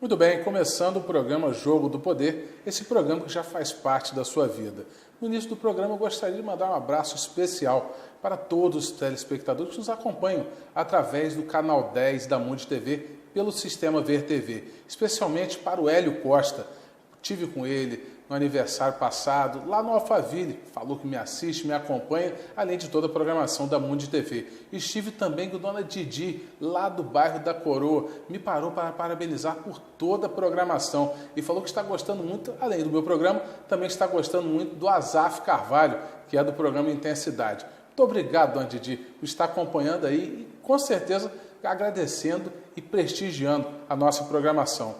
Muito bem, começando o programa Jogo do Poder, esse programa que já faz parte da sua vida. No início do programa eu gostaria de mandar um abraço especial para todos os telespectadores que nos acompanham através do canal 10 da Mundi TV pelo sistema Ver TV, especialmente para o Hélio Costa. Tive com ele no aniversário passado, lá no Alphaville, falou que me assiste, me acompanha, além de toda a programação da Mundi TV. Estive também com Dona Didi, lá do bairro da Coroa, me parou para parabenizar por toda a programação e falou que está gostando muito, além do meu programa, também está gostando muito do Azaf Carvalho, que é do programa Intensidade. Muito obrigado, Dona Didi, por estar acompanhando aí e com certeza agradecendo e prestigiando a nossa programação.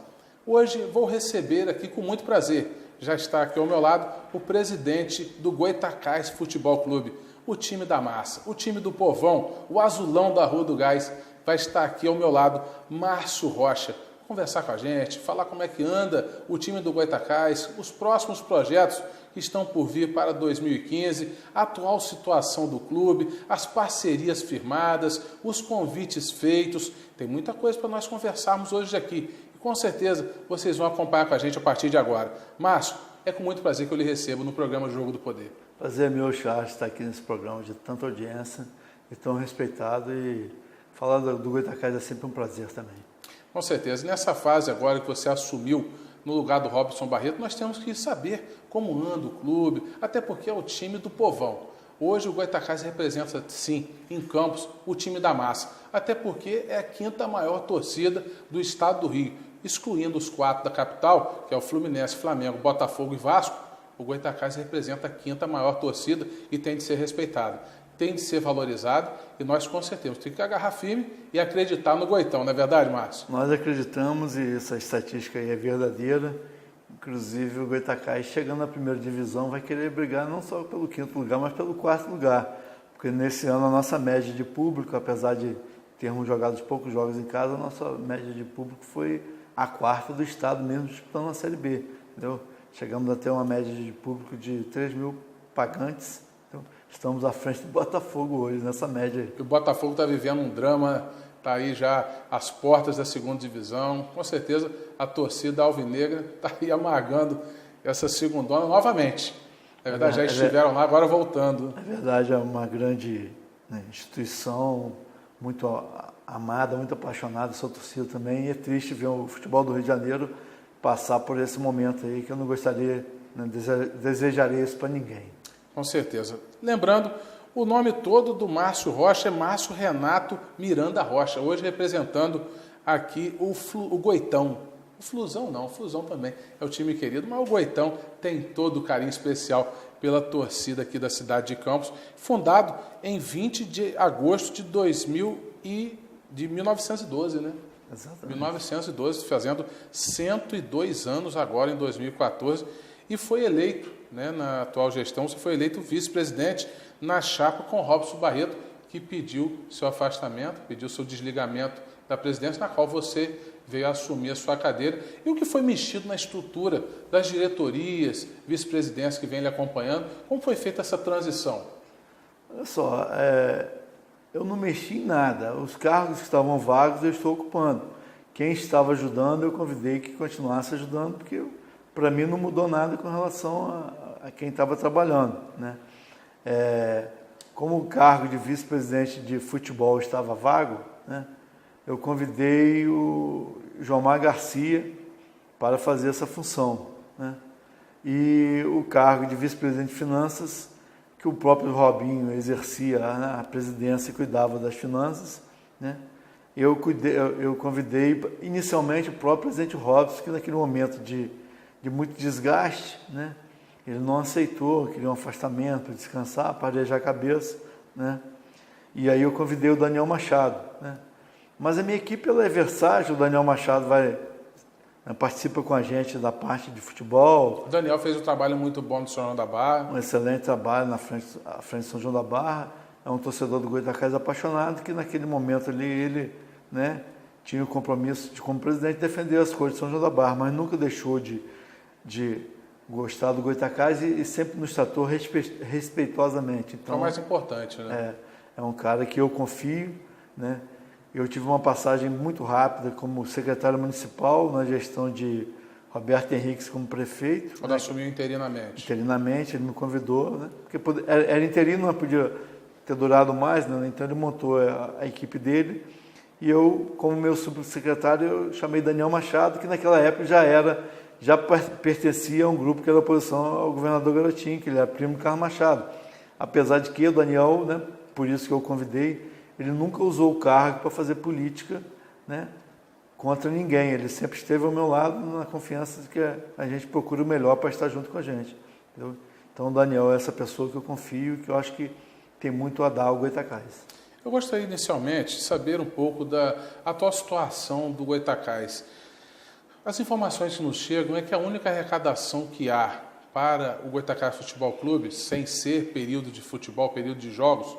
Hoje vou receber aqui com muito prazer, já está aqui ao meu lado, o presidente do Goitacás Futebol Clube, o time da massa, o time do povão, o azulão da Rua do Gás. Vai estar aqui ao meu lado Márcio Rocha, conversar com a gente, falar como é que anda o time do Goitacás, os próximos projetos que estão por vir para 2015, a atual situação do clube, as parcerias firmadas, os convites feitos. Tem muita coisa para nós conversarmos hoje aqui. Com certeza vocês vão acompanhar com a gente a partir de agora. Márcio, é com muito prazer que eu lhe recebo no programa Jogo do Poder. Prazer é meu, Charles, estar aqui nesse programa de tanta audiência e tão respeitado, e falar do Goitacás é sempre um prazer também. Com certeza. Nessa fase agora que você assumiu no lugar do Robson Barreto, nós temos que saber como anda o clube, até porque é o time do povão. Hoje o Goitacás representa, sim, em Campos, o time da massa, até porque é a quinta maior torcida do estado do Rio, excluindo os 4 da capital, que é o Fluminense, Flamengo, Botafogo e Vasco. O Goitacás representa a quinta maior torcida e tem de ser respeitado, tem de ser valorizado, e nós com certeza temos que agarrar firme e acreditar no Goitão, não é verdade, Márcio? Nós acreditamos, e essa estatística aí é verdadeira. Inclusive o Goitacás, chegando na primeira divisão, vai querer brigar não só pelo 5º lugar, mas pelo 4º lugar. Porque nesse ano a nossa média de público, apesar de termos jogado poucos jogos em casa, a nossa média de público foi a 4ª do estado, mesmo disputando a Série B. Entendeu? Chegamos a ter uma média de público de 3 mil pagantes. Então, estamos à frente do Botafogo hoje, nessa média aí. O Botafogo está vivendo um drama, está aí já às portas da 2ª divisão. Com certeza a torcida alvinegra está aí amargando essa segundona novamente. Na verdade, já estiveram lá, agora voltando. Na verdade, é uma grande instituição, muito amada, muito apaixonada, sua torcida também. E é triste ver o futebol do Rio de Janeiro passar por esse momento aí, que eu não gostaria, não desejaria isso para ninguém. Com certeza. Lembrando, o nome todo do Márcio Rocha é Márcio Renato Miranda Rocha, hoje representando aqui o Goitão. O Flusão não, o Flusão também é o time querido, mas o Goitão tem todo o carinho especial pela torcida aqui da cidade de Campos, fundado em 20 de agosto de 1912, né? Exatamente. 1912, fazendo 102 anos agora em 2014, e foi eleito, né, na atual gestão, você foi eleito vice-presidente na chapa com Robson Barreto, que pediu seu afastamento, pediu seu desligamento da presidência, na qual você veio assumir a sua cadeira. E o que foi mexido na estrutura das diretorias, vice-presidências que vem lhe acompanhando, como foi feita essa transição? Olha só, eu não mexi em nada. Os cargos que estavam vagos eu estou ocupando. Quem estava ajudando, eu convidei que continuasse ajudando, porque para mim não mudou nada com relação a quem estava trabalhando, né? Como o cargo de vice-presidente de futebol estava vago, né, eu convidei o Jomar Garcia para fazer essa função, né? E o cargo de vice-presidente de finanças, que o próprio Robinho exercia, né, a presidência e cuidava das finanças, né? Eu convidei inicialmente o próprio presidente Robson, que naquele momento de muito desgaste, né, ele não aceitou, queria um afastamento para descansar, para arejar a cabeça, né? E aí eu convidei o Daniel Machado, né? Mas a minha equipe ela é versátil, o Daniel Machado participa com a gente da parte de futebol. O Daniel fez um trabalho muito bom no São João da Barra. Um excelente trabalho à frente de São João da Barra. É um torcedor do Goitacás apaixonado, que naquele momento ali ele, né, tinha o compromisso de, como presidente, defender as cores de São João da Barra, mas nunca deixou de gostar do Goitacás e sempre nos tratou respeitosamente. Então, é o mais importante, né? É um cara que eu confio, né? Eu tive uma passagem muito rápida como secretário municipal na gestão de Roberto Henriques como prefeito. Quando assumiu interinamente. Interinamente, ele me convidou, né? Porque era interino, não podia ter durado mais, né? Então ele montou a equipe dele. E eu, como meu subsecretário, eu chamei Daniel Machado, que naquela época já pertencia a um grupo que era oposição ao governador Garotinho, que ele era primo de Carlos Machado. Apesar de que o Daniel, né, por isso que eu o convidei, ele nunca usou o cargo para fazer política, né, contra ninguém. Ele sempre esteve ao meu lado na confiança de que a gente procura o melhor para estar junto com a gente. Entendeu? Então o Daniel é essa pessoa que eu confio e que eu acho que tem muito a dar ao Goytacás. Eu gostaria inicialmente de saber um pouco da atual situação do Goytacás. As informações que nos chegam é que a única arrecadação que há para o Goytacás Futebol Clube, sem ser período de futebol, período de jogos,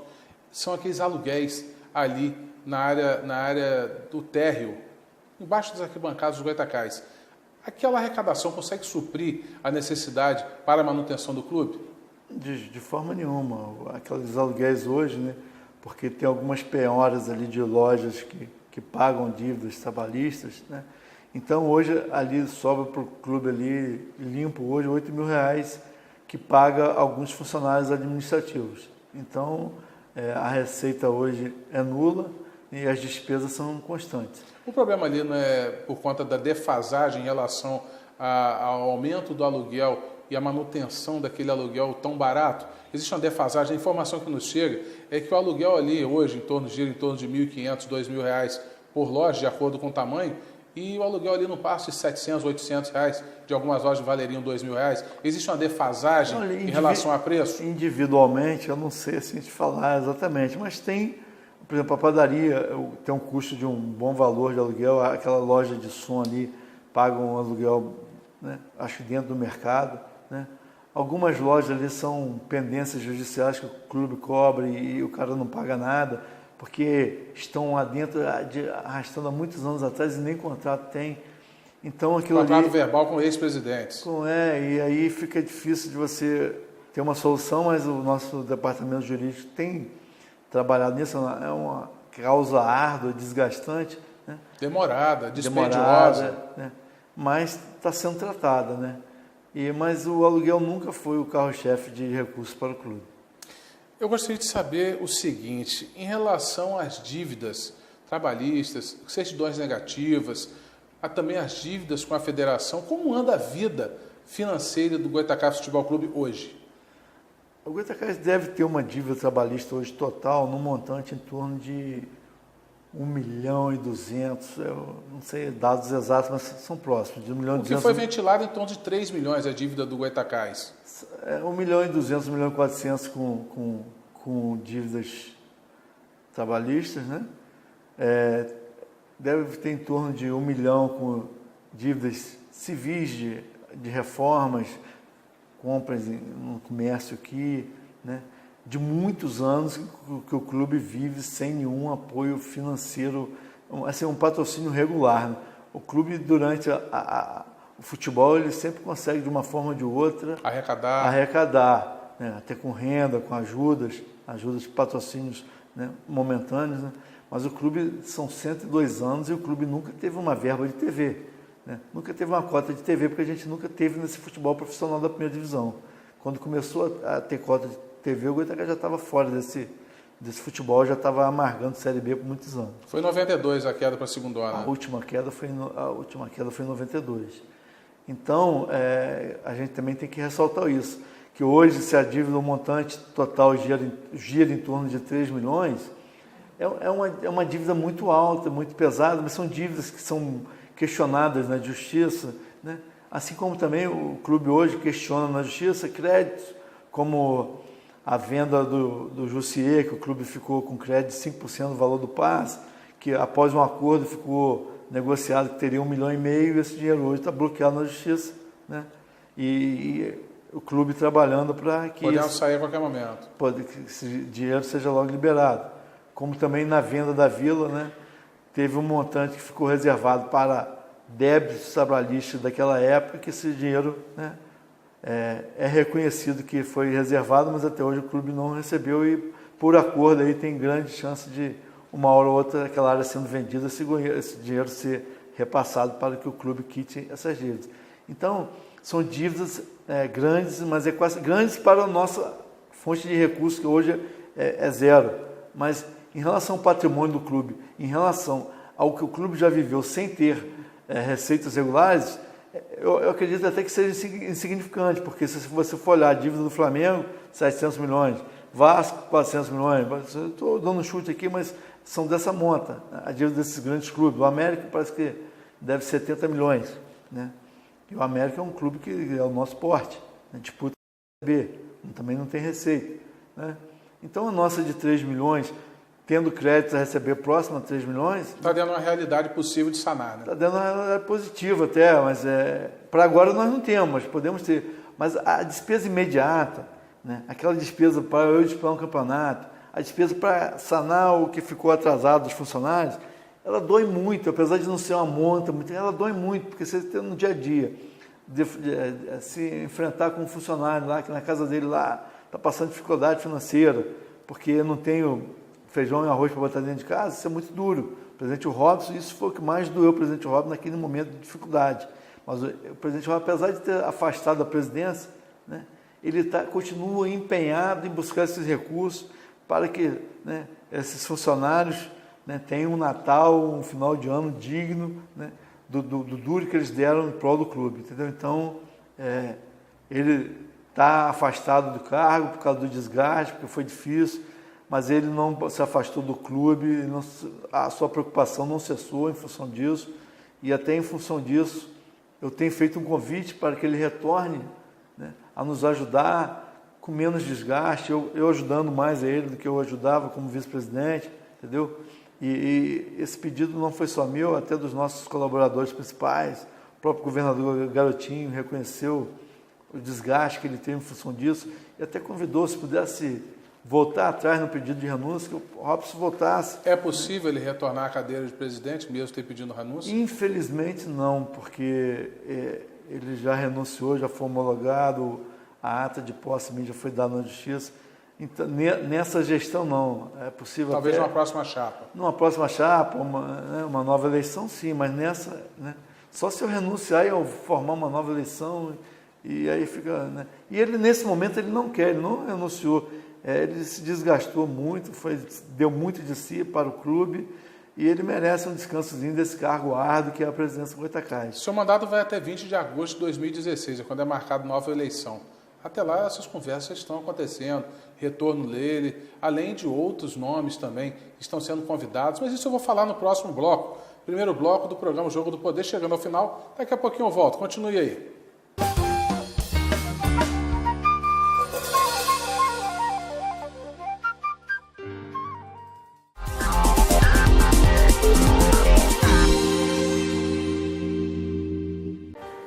são aqueles aluguéis ali na área do térreo, embaixo das arquibancadas do Goytacás. Aquela arrecadação consegue suprir a necessidade para a manutenção do clube? De forma nenhuma. Aqueles aluguéis hoje, né? Porque tem algumas penhoras ali de lojas que pagam dívidas trabalhistas, né? Então hoje ali sobra para o clube ali limpo hoje R$8.000 que paga alguns funcionários administrativos. Então a receita hoje é nula e as despesas são constantes. O problema ali não é por conta da defasagem em relação ao aumento do aluguel e a manutenção daquele aluguel tão barato? Existe uma defasagem. A informação que nos chega é que o aluguel ali hoje gira em torno de R$1.500, R$2.000 por loja, de acordo com o tamanho, e o aluguel ali não passa de R$700, R$800, de algumas lojas valeriam R$2.000. Existe uma defasagem em relação a preço? Individualmente, eu não sei assim te falar exatamente, mas tem, por exemplo, a padaria tem um custo de um bom valor de aluguel, aquela loja de som ali paga um aluguel, né, acho que dentro do mercado, né? Algumas lojas ali são pendências judiciais que o clube cobra e o cara não paga nada, porque estão lá dentro arrastando há muitos anos atrás e nem contrato tem. Então aquilo contrato ali, verbal com ex-presidentes. E aí fica difícil de você ter uma solução, mas o nosso departamento jurídico tem trabalhado nisso. É uma causa árdua, desgastante, né? Demorada, dispendiosa. Né? Mas está sendo tratada, né? Mas o aluguel nunca foi o carro-chefe de recursos para o clube. Eu gostaria de saber o seguinte, em relação às dívidas trabalhistas, certidões negativas, também as dívidas com a federação, como anda a vida financeira do Goytacás Futebol Clube hoje? O Goytacás deve ter uma dívida trabalhista hoje total, num montante em torno de 1.200.000, eu não sei dados exatos, mas são próximos, de 1.200.000. O que foi ventilado em torno de 3 milhões a dívida do Goytacás. 1.200.000, 1.400.000 com dívidas trabalhistas, né? Deve ter em torno de 1 milhão com dívidas civis de reformas, compras no comércio aqui, né? De muitos anos que o clube vive sem nenhum apoio financeiro, assim, um patrocínio regular, né? O clube, durante o futebol, ele sempre consegue, de uma forma ou de outra, arrecadar, né? Até com renda, com ajudas, patrocínios, né? Momentâneos, né? Mas o clube, são 102 anos e o clube nunca teve uma verba de TV, né? Nunca teve uma cota de TV, porque a gente nunca teve nesse futebol profissional da primeira divisão. Quando começou a ter cota de TV, o Goytacás já estava fora desse futebol, já estava amargando Série B por muitos anos. Foi em 92 a queda para a segunda hora. A última queda foi em 92. Então, a gente também tem que ressaltar isso, que hoje, se a dívida, o montante total gira em torno de 3 milhões, é uma dívida muito alta, muito pesada, mas são dívidas que são questionadas na justiça, né? Assim como também o clube hoje questiona na justiça créditos, como a venda do Jussier, que o clube ficou com crédito de 5% do valor do passe, que após um acordo ficou negociado que teria 1,5 milhão, e esse dinheiro hoje está bloqueado na justiça, né? E o clube trabalhando para que podemos sair a qualquer momento. Que esse dinheiro seja logo liberado. Como também na venda da Vila, né? Teve um montante que ficou reservado para débitos trabalhistas daquela época, que esse dinheiro, né, é reconhecido que foi reservado, mas até hoje o clube não recebeu e, por acordo, aí tem grande chance de o uma hora ou outra aquela área sendo vendida, esse dinheiro ser repassado para que o clube quite essas dívidas. Então, são dívidas grandes, mas quase grandes para a nossa fonte de recursos, que hoje é zero. Mas em relação ao patrimônio do clube, em relação ao que o clube já viveu sem ter receitas regulares, eu acredito até que seja insignificante, porque se você for olhar a dívida do Flamengo, 700 milhões, Vasco, 400 milhões, estou dando um chute aqui, mas são dessa monta, a dívida desses grandes clubes. O América parece que deve 70 milhões, né? E o América é um clube que é o nosso porte, né? Disputa B, também não tem receita, né? Então a nossa de 3 milhões, tendo créditos a receber próximo a 3 milhões... Está dando uma realidade possível de sanar, né? Está dando uma realidade positiva até, mas para agora nós não temos, mas podemos ter. Mas a despesa imediata, né? Aquela despesa para eu disputar um campeonato, a despesa para sanar o que ficou atrasado dos funcionários, ela dói muito, apesar de não ser uma monta, ela dói muito, porque você tem no dia a dia, se enfrentar com um funcionário lá, que na casa dele lá está passando dificuldade financeira, porque não tem feijão e arroz para botar dentro de casa, isso é muito duro. O presidente Robson, isso foi o que mais doeu o presidente Robson naquele momento de dificuldade. Mas o presidente Robson, apesar de ter afastado a presidência, né, ele continua empenhado em buscar esses recursos para que, né, esses funcionários, né, tenham um Natal, um final de ano digno, né, do duro que eles deram em prol do clube, entendeu? Então, ele está afastado do cargo por causa do desgaste, porque foi difícil, mas ele não se afastou do clube, a sua preocupação não cessou em função disso, e até em função disso, eu tenho feito um convite para que ele retorne, né, a nos ajudar com menos desgaste, eu ajudando mais a ele do que eu ajudava como vice-presidente, entendeu? E esse pedido não foi só meu, até dos nossos colaboradores principais. O próprio governador Garotinho reconheceu o desgaste que ele teve em função disso e até convidou, se pudesse voltar atrás no pedido de renúncia, que o Robson voltasse. É possível ele retornar à cadeira de presidente, mesmo ter pedido renúncia? Infelizmente não, porque ele já renunciou, já foi homologado, a ata de posse já foi dada na justiça. Então, nessa gestão não, é possível. Talvez até, numa próxima chapa. Numa próxima chapa, uma nova eleição, sim, mas nessa, né, só se eu renunciar e eu formar uma nova eleição, e aí fica, né? E ele, nesse momento, ele não quer, ele não renunciou, ele se desgastou muito, deu muito de si para o clube, e ele merece um descansozinho desse cargo árduo que é a presidência do Goitacás. Seu mandato vai até 20 de agosto de 2016, é quando é marcada nova eleição. Até lá, essas conversas estão acontecendo, retorno dele, além de outros nomes também que estão sendo convidados, mas isso eu vou falar no próximo bloco. Primeiro bloco do programa Jogo do Poder, chegando ao final, daqui a pouquinho eu volto. Continue aí.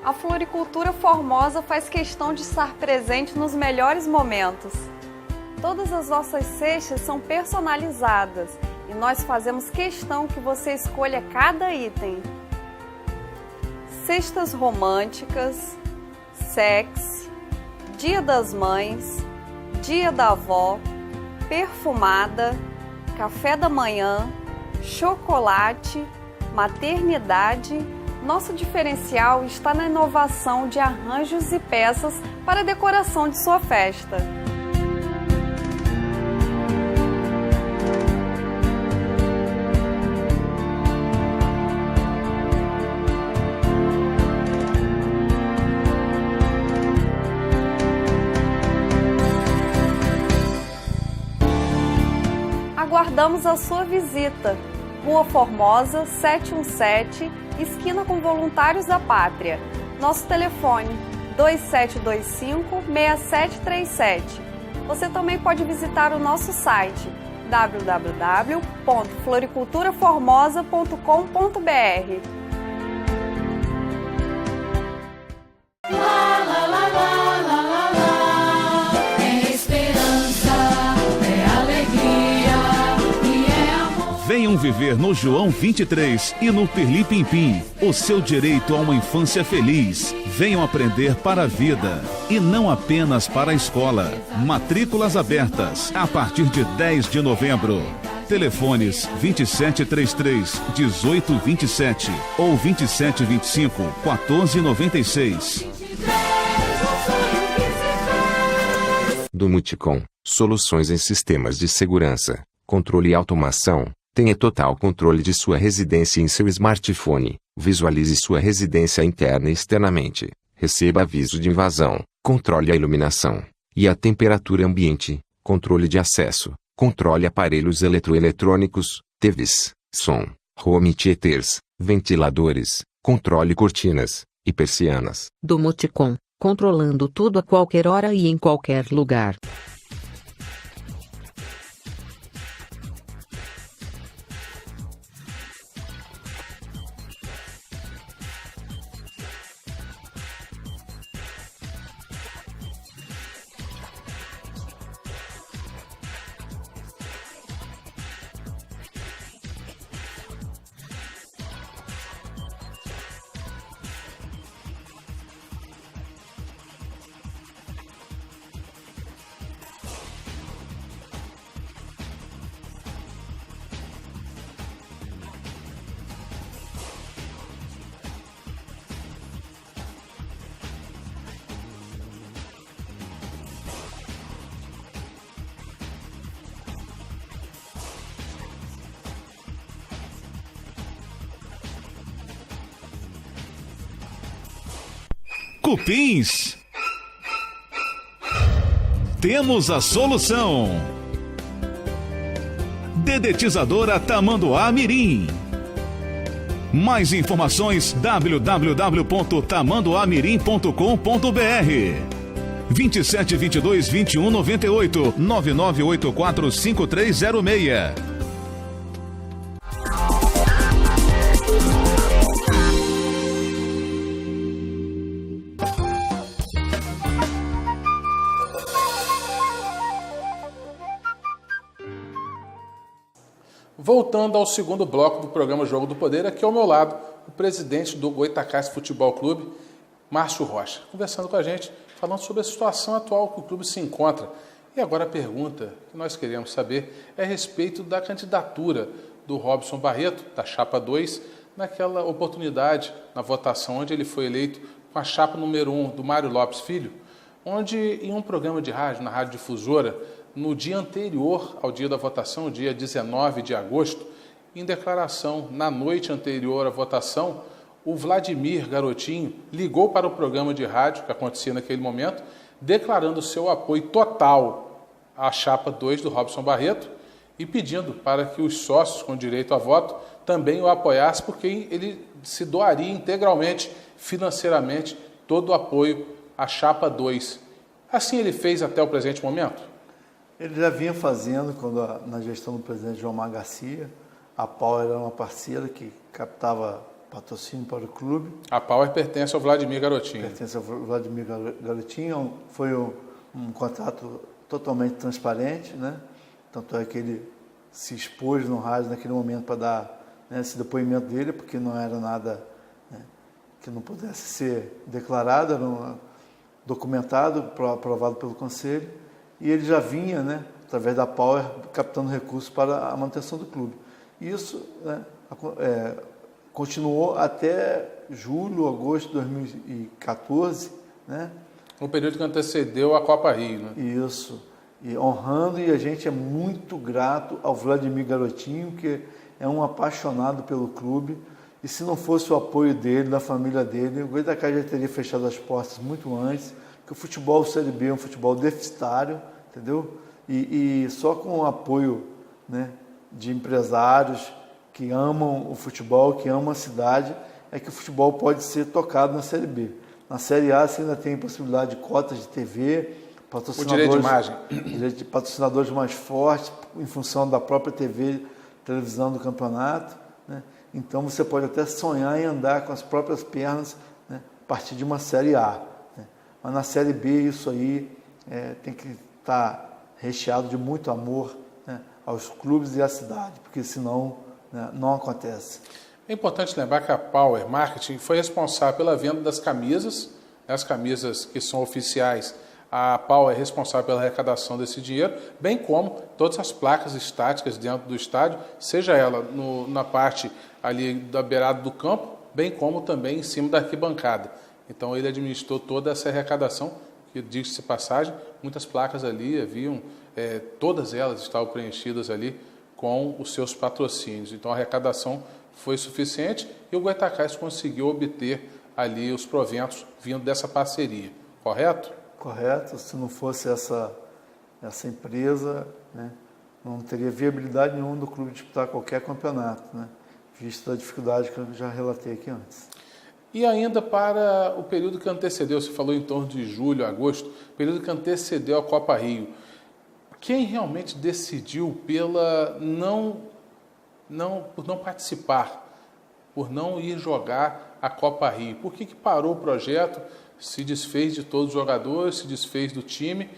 A Floricultura Formosa faz questão de estar presente nos melhores momentos. Todas as nossas cestas são personalizadas e nós fazemos questão que você escolha cada item. Cestas românticas, sexy, Dia das Mães, Dia da Avó, perfumada, café da manhã, chocolate, maternidade. Nosso diferencial está na inovação de arranjos e peças para a decoração de sua festa. Aguardamos a sua visita. Rua Formosa, 717, esquina com Voluntários da Pátria. Nosso telefone 2725-6737. Você também pode visitar o nosso site www.floriculturaformosa.com.br. Venham viver no João 23 e no Pirlim Pimpim o seu direito a uma infância feliz. Venham aprender para a vida e não apenas para a escola. Matrículas abertas a partir de 10 de novembro. Telefones 2733-1827 ou 2725-1496. Do Multicom, soluções em sistemas de segurança, controle e automação. Tenha total controle de sua residência em seu smartphone. Visualize sua residência interna e externamente. Receba aviso de invasão. Controle a iluminação e a temperatura ambiente. Controle de acesso. Controle aparelhos eletroeletrônicos, TVs, som, home theaters, ventiladores. Controle cortinas e persianas. Do Multicom, controlando tudo a qualquer hora e em qualquer lugar. Cupins. Temos a solução. Dedetizadora Tamanduá Mirim. Mais informações www.tamanduamirim.com.br 2722-2198 99845306. Voltando ao segundo bloco do programa Jogo do Poder, aqui ao meu lado, o presidente do Goitacás Futebol Clube, Márcio Rocha, conversando com a gente, falando sobre a situação atual que o clube se encontra. E agora a pergunta que nós queremos saber é a respeito da candidatura do Robson Barreto, da Chapa 2, naquela oportunidade, na votação onde ele foi eleito com a chapa número 1 do Mário Lopes Filho, onde em um programa de rádio, na Rádio Difusora, no dia anterior ao dia da votação, dia 19 de agosto, em declaração na noite anterior à votação, o Vladimir Garotinho ligou para o programa de rádio que acontecia naquele momento, declarando seu apoio total à chapa 2 do Robson Barreto e pedindo para que os sócios com direito a voto também o apoiassem, porque ele se doaria integralmente, financeiramente, todo o apoio à chapa 2. Assim ele fez até o presente momento? Ele já vinha fazendo, na gestão do presidente João Mar Garcia, a Power era uma parceira que captava patrocínio para o clube. A Power pertence ao Vladimir Garotinho. Pertence ao Vladimir Garotinho, foi um contrato totalmente transparente, né? Tanto é que ele se expôs no rádio naquele momento para dar, né, esse depoimento dele, porque não era nada, né, que não pudesse ser declarado, era documentado, aprovado pelo Conselho. E ele já vinha, né, através da Power, captando recursos para a manutenção do clube. Isso, né, continuou até julho, agosto de 2014, né? No período que antecedeu a Copa Rio, né? Isso. E honrando, e a gente é muito grato ao Vladimir Garotinho, que é um apaixonado pelo clube. E se não fosse o apoio dele, da família dele, o Goitacás já teria fechado as portas muito antes. Que o futebol Série B é um futebol deficitário, entendeu? E só com o apoio, né, de empresários que amam o futebol, que amam a cidade, é que o futebol pode ser tocado na Série B. Na Série A você ainda tem possibilidade de cotas de TV, patrocinadores, o direito de imagem, patrocinadores mais fortes, em função da própria televisão do campeonato, né? Então você pode até sonhar em andar com as próprias pernas, né, a partir de uma Série A. Mas na Série B isso aí tem que estar recheado de muito amor, né, aos clubes e à cidade, porque senão, né, não acontece. É importante lembrar que a Power Marketing foi responsável pela venda das camisas, né, as camisas que são oficiais A APAL é responsável pela arrecadação desse dinheiro, bem como todas as placas estáticas dentro do estádio, seja ela na parte ali da beirada do campo, bem como também em cima da arquibancada. Então ele administrou toda essa arrecadação, que diga-se de passagem, muitas placas ali haviam, todas elas estavam preenchidas ali com os seus patrocínios. Então a arrecadação foi suficiente e o Goytacás conseguiu obter ali os proventos vindo dessa parceria, correto? Correto. Se não fosse essa empresa, né, não teria viabilidade nenhuma do clube disputar qualquer campeonato, né, visto a dificuldade que eu já relatei aqui antes. E ainda para o período que antecedeu, você falou em torno de julho, agosto, período que antecedeu a Copa Rio, quem realmente decidiu por não participar, por não ir jogar a Copa Rio? Por que parou o projeto, se desfez de todos os jogadores, se desfez do time?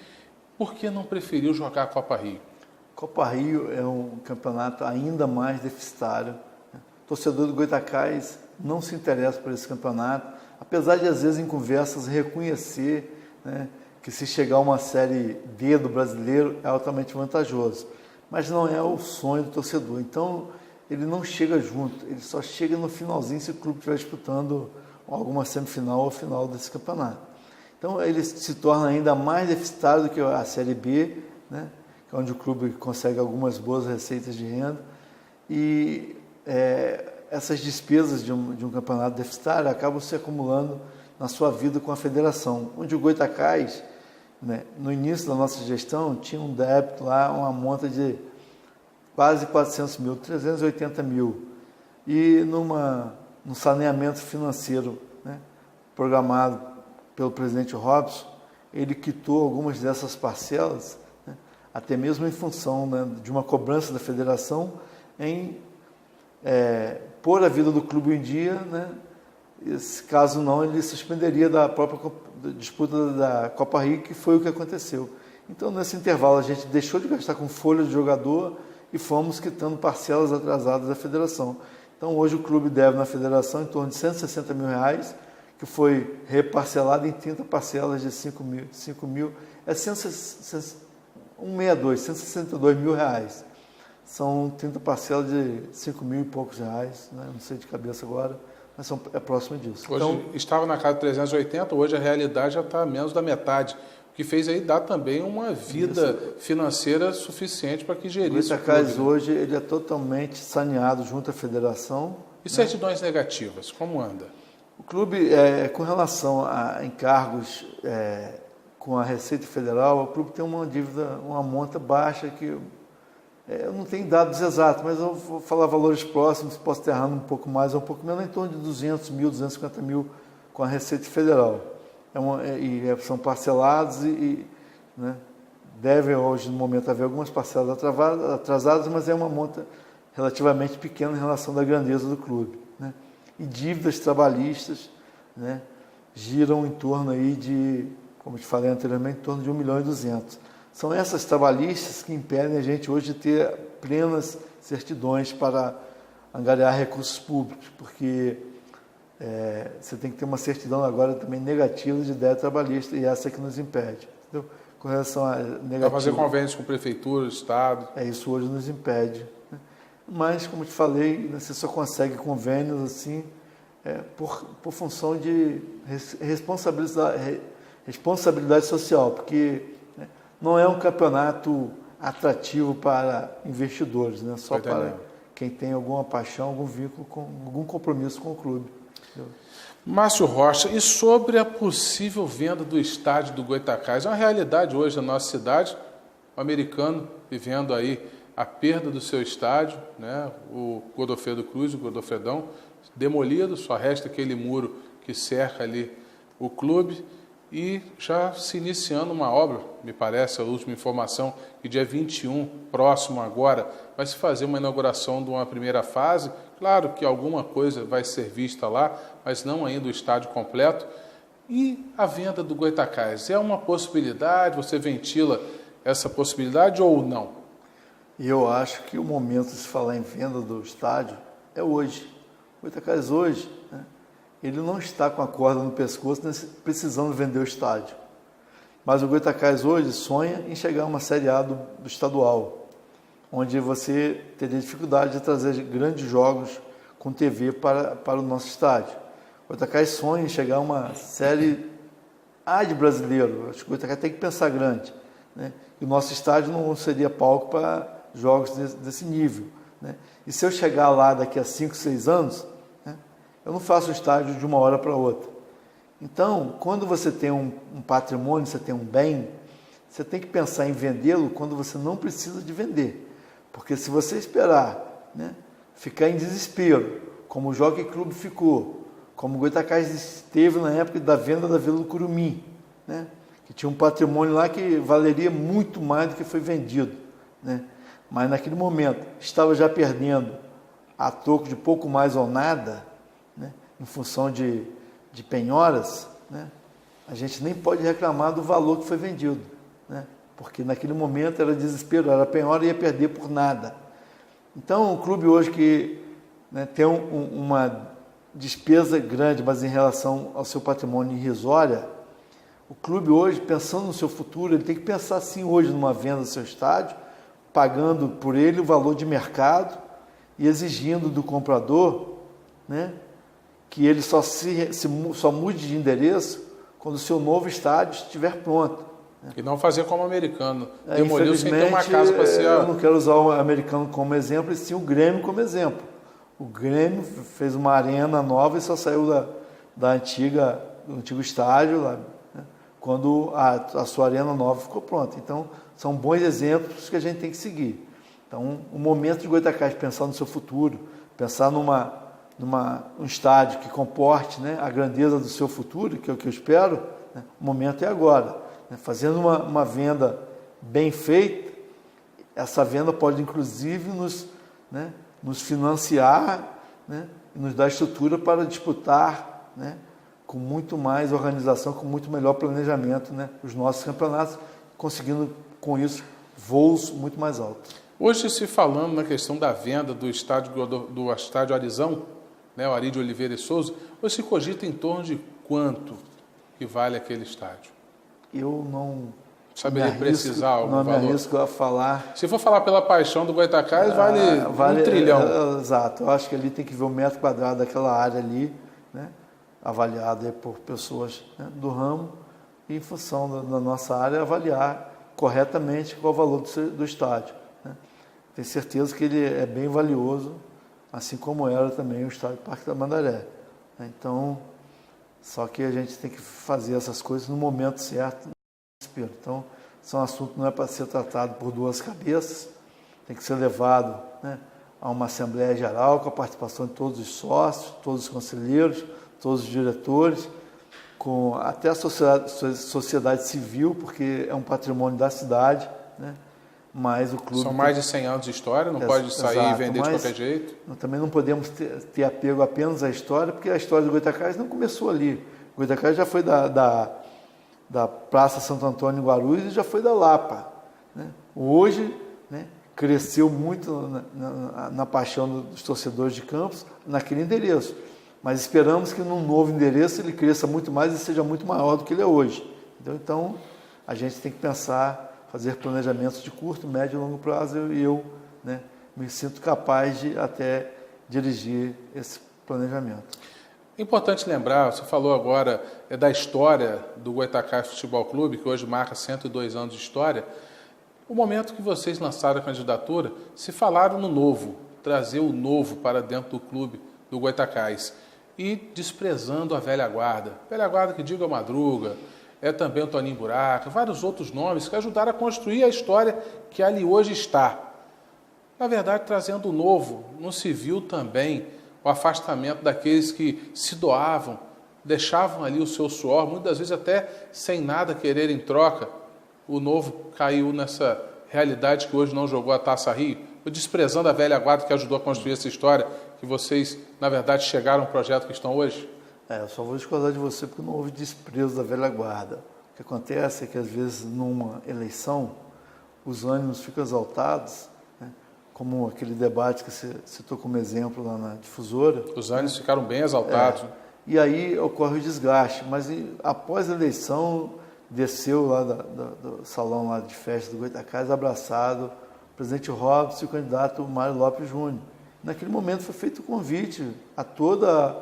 Por que não preferiu jogar a Copa Rio? Copa Rio é um campeonato ainda mais deficitário. O torcedor do Goytacás não se interessa por esse campeonato, apesar de, às vezes, em conversas, reconhecer, né, que se chegar a uma Série D do brasileiro é altamente vantajoso. Mas não é o sonho do torcedor. Então, ele não chega junto, ele só chega no finalzinho se o clube estiver disputando alguma semifinal ou final desse campeonato. Então, ele se torna ainda mais deficitário do que a Série B, né, que é onde o clube consegue algumas boas receitas de renda. E essas despesas de um campeonato deficitário acabam se acumulando na sua vida com a federação, onde o Goytacás, né, no início da nossa gestão, tinha um débito lá, uma monta de quase 400 mil, 380 mil. E num saneamento financeiro, né, programado pelo presidente Robson, ele quitou algumas dessas parcelas, né, até mesmo em função, né, de uma cobrança da federação em pôr a vida do clube em dia, né? Caso não, ele suspenderia da própria disputa da Copa Rio, que foi o que aconteceu. Então, nesse intervalo, a gente deixou de gastar com folha de jogador e fomos quitando parcelas atrasadas da federação. Então, hoje o clube deve na federação em torno de R$160 mil, que foi reparcelado em 30 parcelas de 5 mil, é 162 mil reais. São 30 parcelas de 5 mil e poucos reais, né? Não sei de cabeça agora, mas é próximo disso. Hoje então, estava na casa de 380, hoje a realidade já está menos da metade, o que fez aí dar também uma vida financeira suficiente para que gerisse o Goytacás hoje ele é totalmente saneado junto à federação. E certidões negativas, como anda? O clube, com relação a encargos com a Receita Federal, o clube tem uma dívida, uma monta baixa que... eu não tenho dados exatos, mas eu vou falar valores próximos, posso estar errando um pouco mais ou um pouco menos, em torno de 200 mil, 250 mil com a Receita Federal. São parcelados né, deve hoje, no momento, haver algumas parcelas atrasadas, mas é uma monta relativamente pequena em relação à grandeza do clube, né? E dívidas trabalhistas, né, giram em torno aí de, como te falei anteriormente, em torno de 1.200.000. São essas trabalhistas que impedem a gente hoje de ter plenas certidões para angariar recursos públicos, porque você tem que ter uma certidão agora também negativa de ideia trabalhista, e essa é que nos impede. Entendeu? Com relação a negativa... Para fazer convênios com prefeitura, Estado... Isso hoje nos impede. Né? Mas, como te falei, você só consegue convênios assim por função de responsabilidade social, porque... não é um campeonato atrativo para investidores, né? Só para quem tem alguma paixão, algum vínculo, algum compromisso com o clube. Entendeu? Márcio Rocha, e sobre a possível venda do estádio do Goytacás? É uma realidade hoje na nossa cidade, o americano vivendo aí a perda do seu estádio, né? O Godofredo Cruz, o Godofredão, demolido, só resta aquele muro que cerca ali o clube. E já se iniciando uma obra, me parece, a última informação, que dia 21, próximo agora, vai se fazer uma inauguração de uma primeira fase. Claro que alguma coisa vai ser vista lá, mas não ainda o estádio completo. E a venda do Goytacás, é uma possibilidade? Você ventila essa possibilidade ou não? Eu acho que o momento de se falar em venda do estádio é hoje. O Goytacás hoje... né, ele não está com a corda no pescoço, precisando vender o estádio. Mas o Goytacás hoje sonha em chegar a uma Série A do estadual, onde você teria dificuldade de trazer grandes jogos com TV para o nosso estádio. O Goytacás sonha em chegar a uma Série A de brasileiro. Acho que o Goytacás tem que pensar grande, né? E o nosso estádio não seria palco para jogos desse nível, né? E se eu chegar lá daqui a 5, 6 anos, né, eu não faço o estádio de uma hora para outra. Então, quando você tem um patrimônio, você tem um bem, você tem que pensar em vendê-lo quando você não precisa de vender. Porque se você esperar, né, ficar em desespero, como o Jockey Club ficou, como o Goytacás esteve na época da venda da Vila do Curumim, né, que tinha um patrimônio lá que valeria muito mais do que foi vendido, né, mas naquele momento estava já perdendo a troco de pouco mais ou nada, né, em função de penhoras, né, a gente nem pode reclamar do valor que foi vendido, né, porque naquele momento era desespero, era penhora e ia perder por nada. Então, o clube hoje que, né, tem uma despesa grande, mas em relação ao seu patrimônio irrisória, o clube hoje, pensando no seu futuro, ele tem que pensar sim hoje numa venda do seu estádio, pagando por ele o valor de mercado e exigindo do comprador, né, que ele só mude de endereço quando o seu novo estádio estiver pronto. E não fazer como o americano, demoliu sem ter uma casa para ser... Eu não quero usar o americano como exemplo, e sim o Grêmio como exemplo. O Grêmio fez uma arena nova e só saiu do antigo estádio, lá, né, quando a sua arena nova ficou pronta. Então, são bons exemplos que a gente tem que seguir. Então, o momento de Goytacás pensar no seu futuro, pensar um estádio que comporte, né, a grandeza do seu futuro, que é o que eu espero, né, o momento é agora. Né, fazendo uma venda bem feita, essa venda pode inclusive nos financiar, né, e nos dar estrutura para disputar, né, com muito mais organização, com muito melhor planejamento, né, os nossos campeonatos, conseguindo com isso voos muito mais altos. Hoje, se falando na questão da venda do estádio Arizão, né, o Ari de Oliveira e Souza, hoje se cogita em torno de quanto que vale aquele estádio? Eu não saberia precisar algum valor? Não me arrisco a falar. Se for falar pela paixão do Goytacás, vale 1 trilhão. Exato. Eu acho que ali tem que ver o metro quadrado daquela área ali, né, avaliada por pessoas, né, do ramo, e em função da nossa área, avaliar corretamente qual é o valor do estádio, né. Tenho certeza que ele é bem valioso, assim como era também o estádio Parque da Mandaré. Então, só que a gente tem que fazer essas coisas no momento certo. Então, são assuntos que não é para ser tratado por duas cabeças, tem que ser levado, né, a uma Assembleia Geral com a participação de todos os sócios, todos os conselheiros, todos os diretores, com até a sociedade civil, porque é um patrimônio da cidade, né? Mas o clube... São mais de 100 anos de história, não pode sair e vender de qualquer jeito? Também não podemos ter apego apenas à história, porque a história do Goytacás não começou ali. O Goytacás já foi da Praça Santo Antônio em Guarulhos e já foi da Lapa, né? Hoje, né, cresceu muito na paixão dos torcedores de Campos, naquele endereço. Mas esperamos que num novo endereço ele cresça muito mais e seja muito maior do que ele é hoje. Então, a gente tem que pensar, fazer planejamentos de curto, médio e longo prazo, e eu, né, me sinto capaz de até dirigir esse planejamento. Importante lembrar, você falou agora da história do Goytacás Futebol Clube, que hoje marca 102 anos de história. O momento que vocês lançaram a candidatura, se falaram no novo, trazer o novo para dentro do clube do Goytacás, e desprezando a velha guarda. Velha guarda que diga o Madruga, é também o Toninho Buraca, vários outros nomes que ajudaram a construir a história que ali hoje está. Na verdade, trazendo o novo, não se viu também o afastamento daqueles que se doavam, deixavam ali o seu suor, muitas vezes até sem nada querer em troca. O novo caiu nessa realidade que hoje não jogou a Taça Rio, desprezando a velha guarda que ajudou a construir essa história, que vocês, na verdade, chegaram ao projeto que estão hoje? Eu só vou discordar de você porque não houve desprezo da velha guarda. O que acontece é que, às vezes, numa eleição, os ânimos ficam exaltados, né? Como aquele debate que você citou como exemplo lá na difusora. Os ânimos ficaram bem exaltados. E aí ocorre o desgaste, mas após a eleição desceu lá do salão lá de festa do Goytacás, abraçado o presidente Robson e o candidato Mário Lopes Júnior. Naquele momento foi feito o convite a toda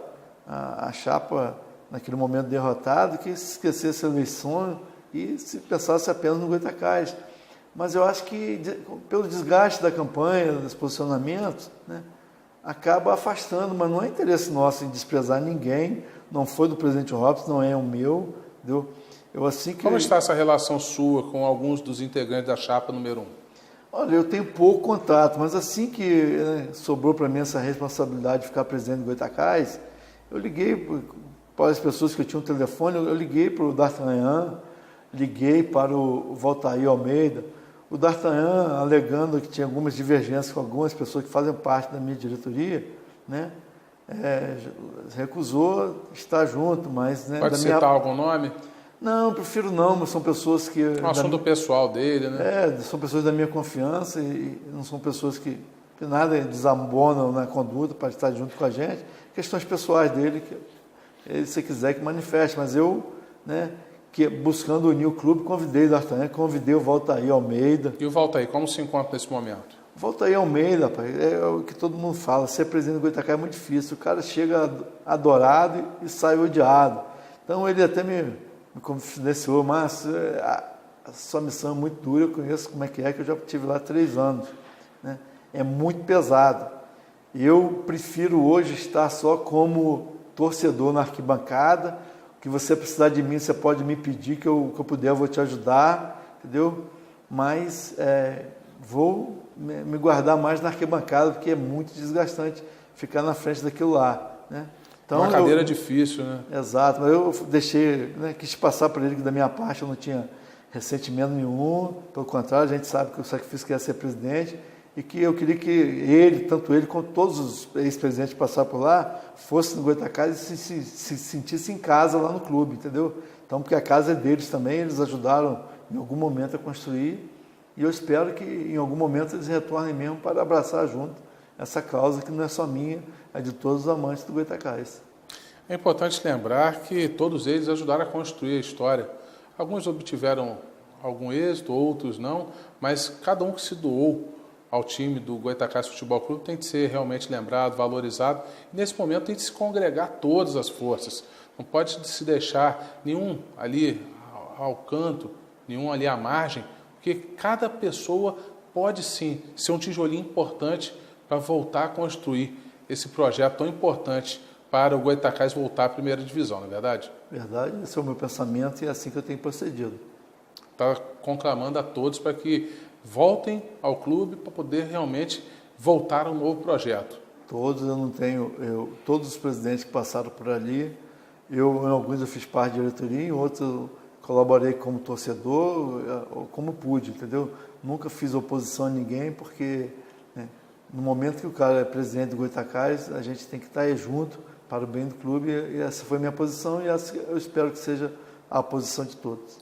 a chapa, naquele momento derrotada, que se esquecesse a eleição e se pensasse apenas no Goytacás. Mas eu acho que, pelo desgaste da campanha, dos posicionamentos, né, acaba afastando, mas não é interesse nosso em desprezar ninguém, não foi do presidente Robson, não é o meu, entendeu? Como está essa relação sua com alguns dos integrantes da chapa número 1? Olha, eu tenho pouco contato, mas assim que sobrou para mim essa responsabilidade de ficar presidente do Goytacás, eu liguei para as pessoas que eu tinha um telefone, eu liguei para o D'Artagnan, liguei para o Valtair Almeida, o D'Artagnan alegando que tinha algumas divergências com algumas pessoas que fazem parte da minha diretoria, né? Recusou estar junto, mas... Né, Pode citar algum nome? Não, prefiro não, mas são pessoas que... Um assunto pessoal dele, né? São pessoas da minha confiança e não são pessoas que nada desabonam na conduta para estar junto com a gente. Questões pessoais dele, que ele, se quiser, que manifeste. Mas eu, né, que buscando unir o clube, convidei o D'Artagnan, convidei o Valtair Almeida. E o Valtair, como se encontra nesse momento? O Valtair Almeida, rapaz, é o que todo mundo fala, ser presidente do Goytacás é muito difícil. O cara chega adorado e sai odiado. Então ele até me confidenciou, mas a sua missão é muito dura, eu conheço como é, que eu já estive lá 3 anos. Né? É muito pesado. Eu prefiro hoje estar só como torcedor na arquibancada, que você precisar de mim, você pode me pedir, que eu puder, eu vou te ajudar, entendeu? Mas vou me guardar mais na arquibancada, porque é muito desgastante ficar na frente daquilo lá, né? Então, uma cadeira difícil, né? Exato, mas eu deixei, né, quis passar para ele que da minha parte eu não tinha ressentimento nenhum, pelo contrário, a gente sabe que o sacrifício que é ser presidente e que eu queria que ele, tanto ele quanto todos os ex-presidentes que passaram por lá, fossem no Goytacás e se sentissem em casa lá no clube, entendeu? Então, porque a casa é deles também, eles ajudaram em algum momento a construir e eu espero que em algum momento eles retornem mesmo para abraçar junto essa causa que não é só minha, é de todos os amantes do Goytacás. É importante lembrar que todos eles ajudaram a construir a história. Alguns obtiveram algum êxito, outros não, mas cada um que se doou ao time do Goytacás Futebol Clube tem que ser realmente lembrado, valorizado. E nesse momento tem que se congregar todas as forças. Não pode se deixar nenhum ali ao canto, nenhum ali à margem, porque cada pessoa pode sim ser um tijolinho importante para voltar a construir esse projeto tão importante para o Goytacás voltar à primeira divisão, não é verdade? Verdade, esse é o meu pensamento e é assim que eu tenho procedido. Está conclamando a todos para que voltem ao clube para poder realmente voltar a um novo projeto. Todos, todos os presidentes que passaram por ali, em alguns eu fiz parte da diretoria, em outros eu colaborei como torcedor, ou como pude, entendeu? Nunca fiz oposição a ninguém, porque no momento que o cara é presidente do Goytacás, a gente tem que estar aí junto para o bem do clube, e essa foi a minha posição, e essa eu espero que seja a posição de todos.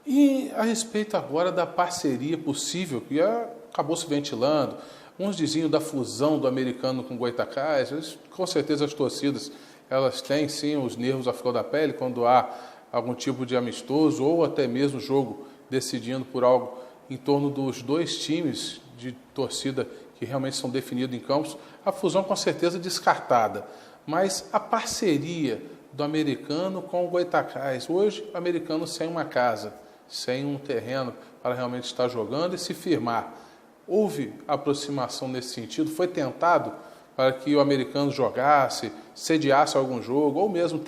E a respeito agora da parceria possível, que acabou se ventilando, uns diziam da fusão do Americano com o Goytacás, com certeza as torcidas, elas têm sim os nervos à flor da pele, quando há algum tipo de amistoso, ou até mesmo jogo decidindo por algo em torno dos 2 times de torcida que realmente são definidos em campos, a fusão com certeza descartada. Mas a parceria do Americano com o Goytacás, hoje o Americano sem uma casa, sem um terreno para realmente estar jogando e se firmar. Houve aproximação nesse sentido? Foi tentado para que o Americano jogasse, sediasse algum jogo, ou mesmo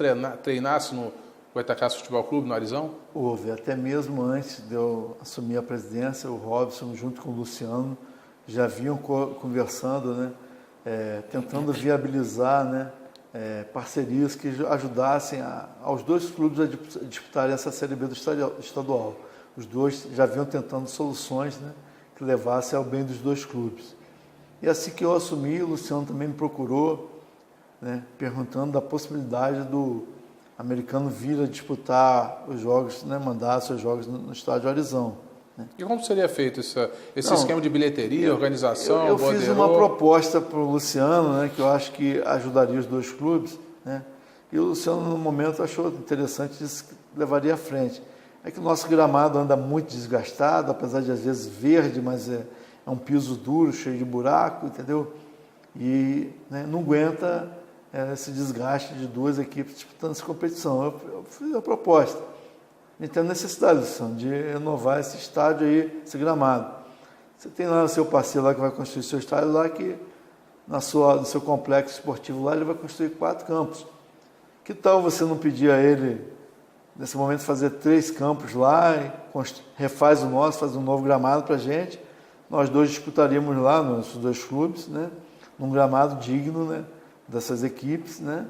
treinasse no Goytacás Futebol Clube, no Arizão? Houve, até mesmo antes de eu assumir a presidência, o Robson, junto com o Luciano, já vinham conversando, né, tentando viabilizar, né, parcerias que ajudassem aos 2 clubes a disputarem essa Série B do estadual. Os 2 já vinham tentando soluções, né, que levassem ao bem dos 2 clubes. E assim que eu assumi, o Luciano também me procurou, né, perguntando da possibilidade do Americano vir a disputar os jogos, né, mandar seus jogos no estádio Arizão. E como seria feito esse esquema de bilheteria, organização? Eu fiz uma proposta para o Luciano, né, que eu acho que ajudaria os 2 clubes, né, e o Luciano, no momento, achou interessante, disse que levaria à frente. é que o nosso gramado anda muito desgastado, apesar de às vezes verde, mas é um piso duro, cheio de buraco, entendeu? E né, não aguenta esse desgaste de duas equipes disputando essa competição. Eu fiz a proposta. A gente tem a necessidade, Luciano, de renovar esse estádio aí, esse gramado. Você tem lá o seu parceiro lá que vai construir seu estádio lá, que no seu complexo esportivo lá ele vai construir 4 campos. Que tal você não pedir a ele, nesse momento, fazer 3 campos lá, e refaz o nosso, faz um novo gramado para a gente. Nós 2 disputaríamos lá, nossos 2 clubes, né, num gramado digno, né, dessas equipes, né?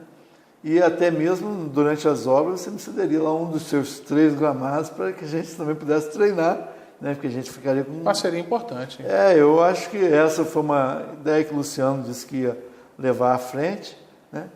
E até mesmo durante as obras você me cederia lá um dos seus 3 gramados para que a gente também pudesse treinar, né? Porque a gente ficaria com... Parceria importante. Hein? Eu acho que essa foi uma ideia que o Luciano disse que ia levar à frente, né?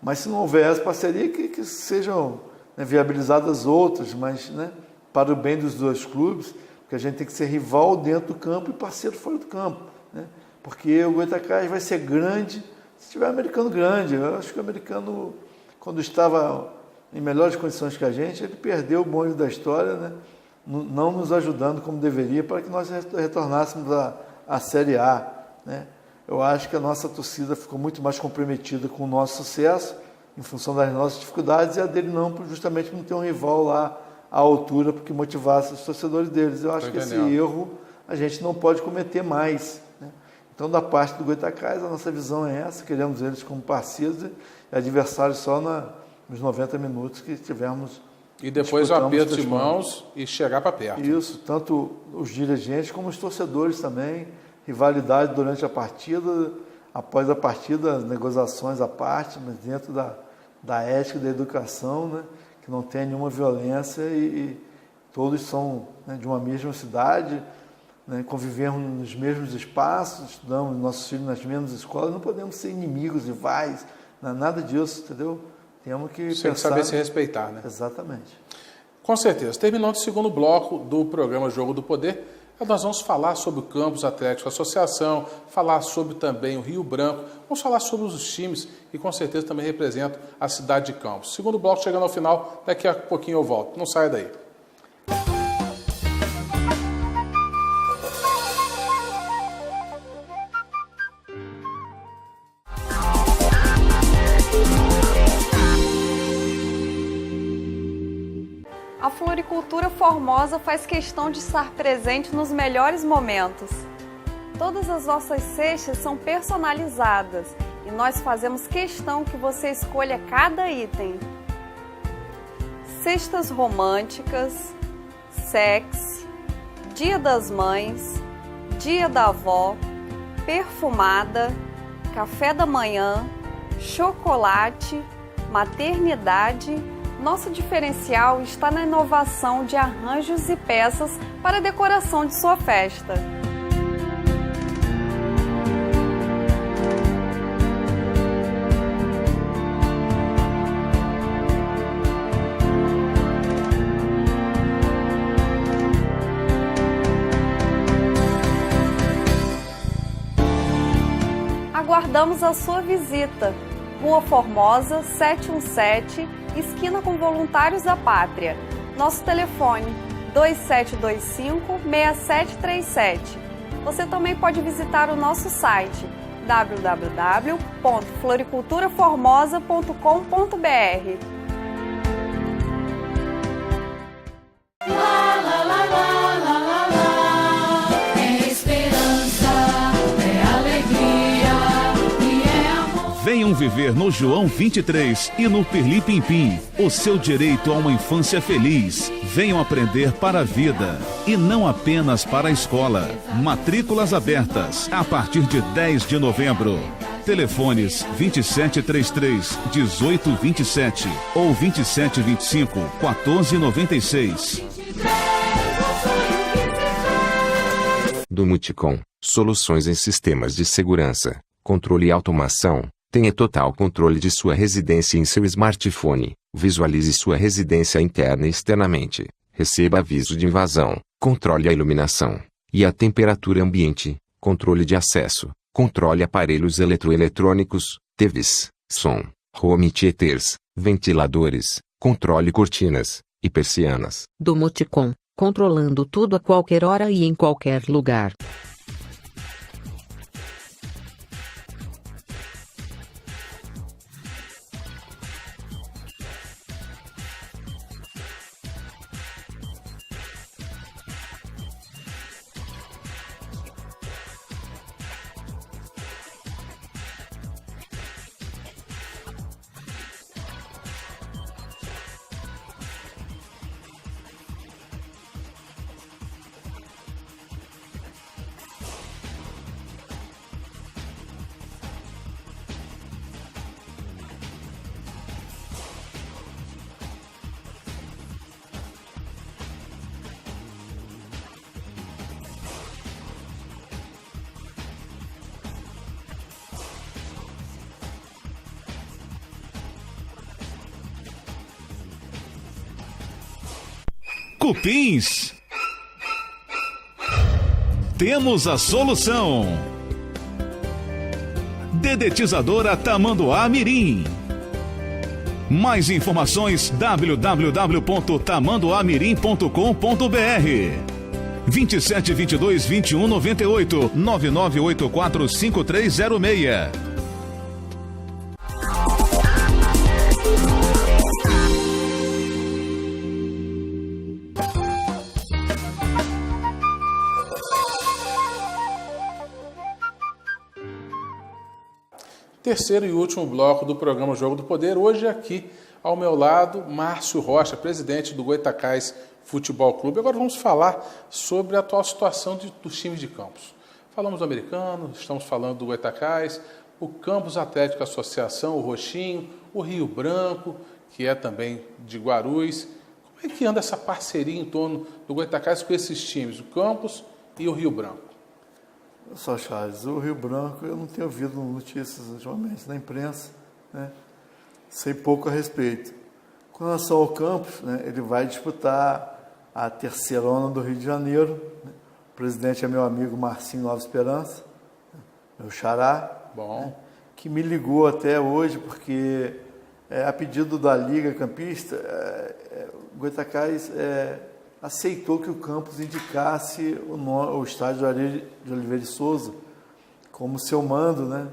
Mas se não houver essa parceria, que sejam, né, viabilizadas outras, mas, né, para o bem dos 2 clubes, porque a gente tem que ser rival dentro do campo e parceiro fora do campo, né? Porque o Goytacazes vai ser grande se tiver americano grande. Eu acho que o americano, quando estava em melhores condições que a gente, ele perdeu o bonde da história, né? Não nos ajudando como deveria para que nós retornássemos à Série A, né? Eu acho que a nossa torcida ficou muito mais comprometida com o nosso sucesso, em função das nossas dificuldades, e a dele não, justamente por não ter um rival lá à altura, porque motivasse os torcedores deles. Eu acho que esse erro a gente não pode cometer mais, né? Então, da parte do Goytacazes, a nossa visão é essa, queremos eles como parceiros e adversários só nos 90 minutos que tivermos. E depois o aperto de mãos e chegar para perto. Isso, tanto os dirigentes como os torcedores também, rivalidade durante a partida, após a partida, negociações à parte, mas dentro da ética e da educação, né, que não tem nenhuma violência e todos são, né, de uma mesma cidade, né, convivemos nos mesmos espaços, estudamos nossos filhos nas mesmas escolas, não podemos ser inimigos, rivais, nada disso, entendeu? Temos que pensar... Tem que saber se respeitar, né? Exatamente. Com certeza. Terminando o segundo bloco do programa Jogo do Poder, nós vamos falar sobre o Campus Atlético Associação, falar sobre também o Rio Branco, vamos falar sobre os times que com certeza também representam a cidade de Campos. Segundo bloco chegando ao final, daqui a pouquinho eu volto. Não saia daí. A Floricultura Formosa faz questão de estar presente nos melhores momentos. Todas as nossas cestas são personalizadas e nós fazemos questão que você escolha cada item. Cestas românticas, sexy, Dia das Mães, Dia da Avó, perfumada, café da manhã, chocolate, maternidade. Nosso diferencial está na inovação de arranjos e peças para a decoração de sua festa. Aguardamos a sua visita. Rua Formosa, 717, esquina com Voluntários da Pátria. Nosso telefone 2725-6737. Você também pode visitar o nosso site www.floriculturaformosa.com.br. Venham viver no João 23 e no Pirlim Pimpim o seu direito a uma infância feliz. Venham aprender para a vida e não apenas para a escola. Matrículas abertas a partir de 10 de novembro. Telefones 2733-1827 ou 2725-1496. Do Multicom, soluções em sistemas de segurança, controle e automação. Tenha total controle de sua residência em seu smartphone. Visualize sua residência interna e externamente. Receba aviso de invasão. Controle a iluminação e a temperatura ambiente. Controle de acesso. Controle aparelhos eletroeletrônicos, TVs, som, home theaters, ventiladores. Controle cortinas e persianas. Do Multicom, controlando tudo a qualquer hora e em qualquer lugar. Cupins. Temos a solução. Dedetizadora Tamanduá Mirim. Mais informações www.tamanduamirim.com.br 2722-2198 99845306. Terceiro e último bloco do programa Jogo do Poder, hoje aqui ao meu lado, Márcio Rocha, presidente do Goytacás Futebol Clube. Agora vamos falar sobre a atual situação dos times de Campos. Falamos do Americano, estamos falando do Goytacás, o Campos Atlético Associação, o Roxinho, o Rio Branco, que é também de Guarulhos. Como é que anda essa parceria em torno do Goytacás com esses times, o Campos e o Rio Branco? Só, Charles, o Rio Branco eu não tenho ouvido notícias ultimamente na imprensa, né? Sei pouco a respeito. Com relação ao Campos, né, ele vai disputar a terceirona do Rio de Janeiro, né? O presidente é meu amigo Marcinho Nova Esperança, meu xará, bom, né, que me ligou até hoje porque, a pedido da Liga Campista, o Goytacás aceitou que o Campos indicasse o estádio de Oliveira de Souza como seu mando, né?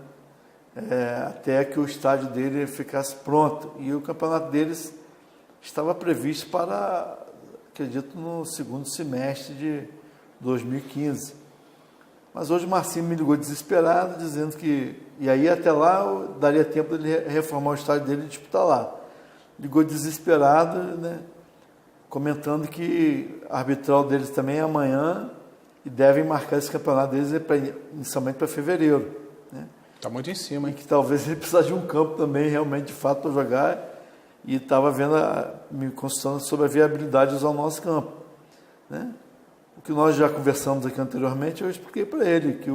Até que o estádio dele ficasse pronto. E o campeonato deles estava previsto para, acredito, no segundo semestre de 2015. Mas hoje o Marcinho me ligou desesperado, dizendo que... E aí até lá daria tempo de ele reformar o estádio dele e disputar lá. Ligou desesperado, né? Comentando que a arbitral deles também é amanhã e devem marcar esse campeonato deles inicialmente para fevereiro. Né? Está muito em cima, hein? E que talvez ele precisasse de um campo também, realmente, de fato, para jogar. E estava me consultando sobre a viabilidade de usar o nosso campo. Né? O que nós já conversamos aqui anteriormente, eu expliquei para ele que